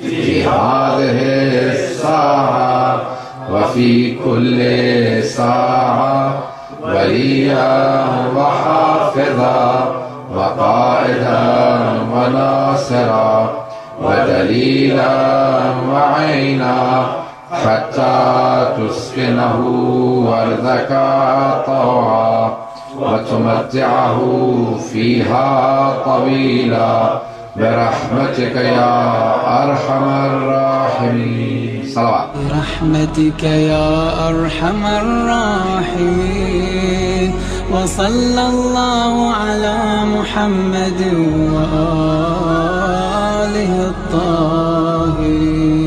في هذه الساعة وفي كل ساعة وليا وحافظا وقائدا وناصرا ودليلا وعينا حتى تسكنه أرضك طوعا وتمتعه فيها طويلا برحمتك يا أرحم الراحمين. صلوات. برحمتك يا أرحم الراحمين. وصلى الله على محمد وآله الطاهرين.